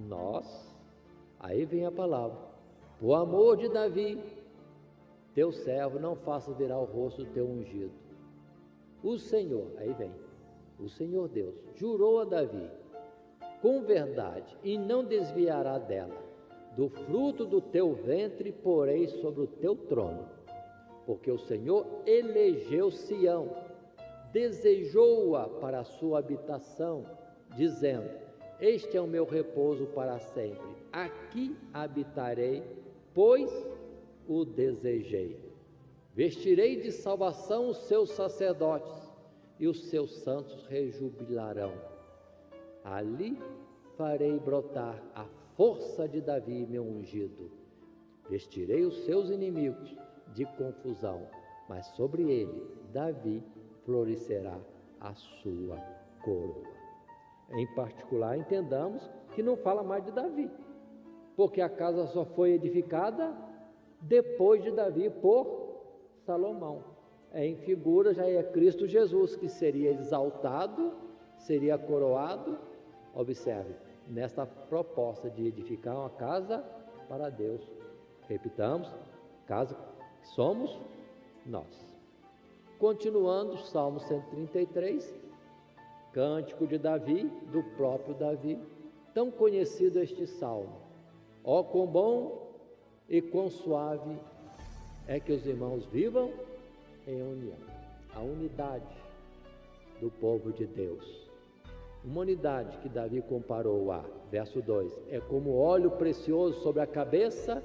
nós. Aí vem a palavra: por amor de Davi, teu servo, não faça virar o rosto do teu ungido. O Senhor, aí vem, o Senhor Deus, jurou a Davi com verdade, e não desviará dela. Do fruto do teu ventre porei sobre o teu trono, porque o Senhor elegeu Sião, desejou-a para a sua habitação, dizendo: este é o meu repouso para sempre, aqui habitarei, pois o desejei. Vestirei de salvação os seus sacerdotes, e os seus santos rejubilarão. Ali farei brotar a força de Davi, meu ungido. Vestirei os seus inimigos de confusão, mas sobre ele, Davi, florescerá a sua coroa. Em particular, entendamos que não fala mais de Davi, porque a casa só foi edificada depois de Davi por Salomão. Em figura já é Cristo Jesus, que seria exaltado, seria coroado. Observe, nesta proposta de edificar uma casa para Deus, repitamos, casa que somos nós. Continuando, Salmo 133, cântico de Davi, do próprio Davi, tão conhecido este salmo. Ó, quão bom e quão suave é que os irmãos vivam em união. A unidade do povo de Deus. Uma unidade que Davi comparou a, verso 2, é como óleo precioso sobre a cabeça,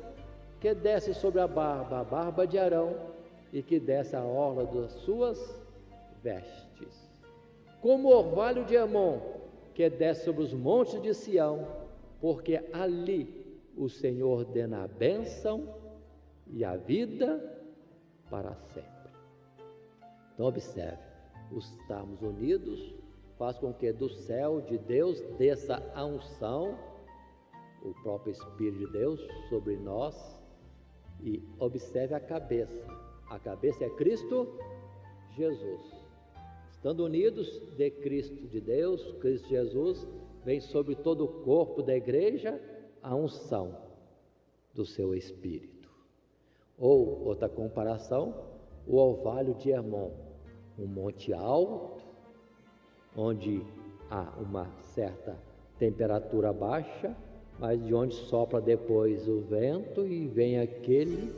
que desce sobre a barba de Arão, e que desce a orla das suas vestes. Como orvalho de Hermon, que desce sobre os montes de Sião, porque ali o Senhor ordena a bênção e a vida para sempre. Então observe, estarmos unidos faz com que do céu de Deus desça a unção, o próprio Espírito de Deus sobre nós, e observe a cabeça é Cristo Jesus. Estando unidos de Cristo de Deus, Cristo Jesus, vem sobre todo o corpo da igreja a unção do seu Espírito. Ou, outra comparação, o Orvalho de Hermon, um monte alto, onde há uma certa temperatura baixa, mas de onde sopra depois o vento e vem aquele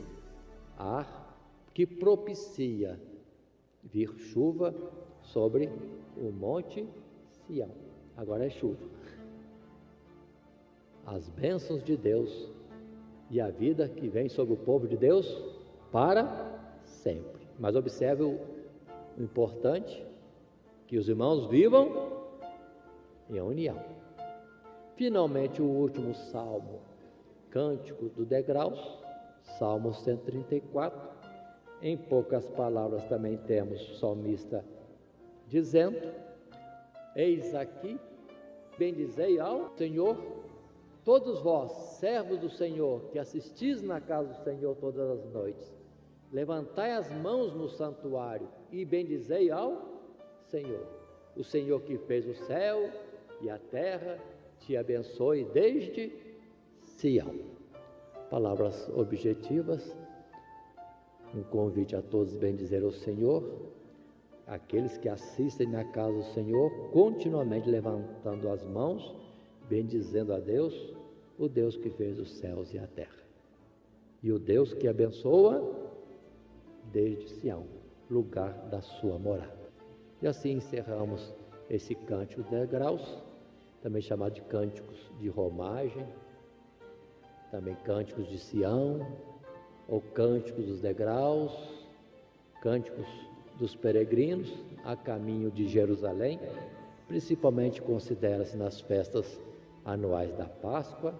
ar que propicia vir chuva sobre o monte Sião. Agora é chuva. As bênçãos de Deus e a vida que vem sobre o povo de Deus para sempre. Mas observe o importante, que os irmãos vivam em união. Finalmente, o último salmo, Cântico do Degraus, Salmo 134. Em poucas palavras também temos o salmista dizendo: eis aqui, bendizei ao Senhor, todos vós, servos do Senhor, que assistis na casa do Senhor todas as noites, levantai as mãos no santuário e bendizei ao Senhor. O Senhor que fez o céu e a terra, te abençoe desde Sião. Palavras objetivas, um convite a todos bendizer o Senhor, aqueles que assistem na casa do Senhor, continuamente levantando as mãos, bendizendo a Deus, o Deus que fez os céus e a terra, e o Deus que abençoa desde Sião, lugar da sua morada. E assim encerramos esse Cântico de Degraus, também chamado de Cânticos de Romagem, também Cânticos de Sião, ou Cânticos dos Degraus, Cânticos dos Peregrinos a caminho de Jerusalém. Principalmente considera-se nas festas anuais da Páscoa,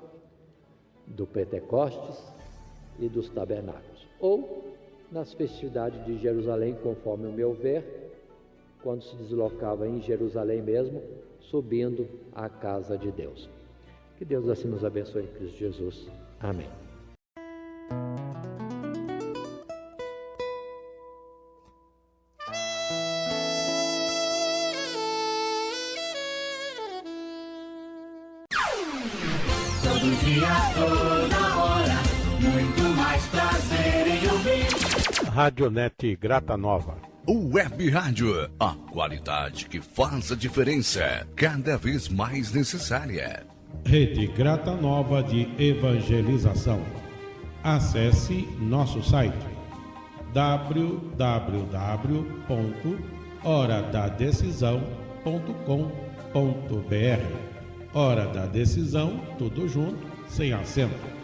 do Pentecostes e dos Tabernáculos, ou nas festividades de Jerusalém, conforme o meu ver, quando se deslocava em Jerusalém mesmo, subindo à casa de Deus. Que Deus assim nos abençoe em Cristo Jesus. Amém. Todo dia, toda hora, muito mais prazer em ouvir. Radionet Grata Nova. Web Rádio, a qualidade que faz a diferença, cada vez mais necessária. Rede Grata Nova de Evangelização. Acesse nosso site www.horadadecisão.com.br. Hora da Decisão, tudo junto, sem acento.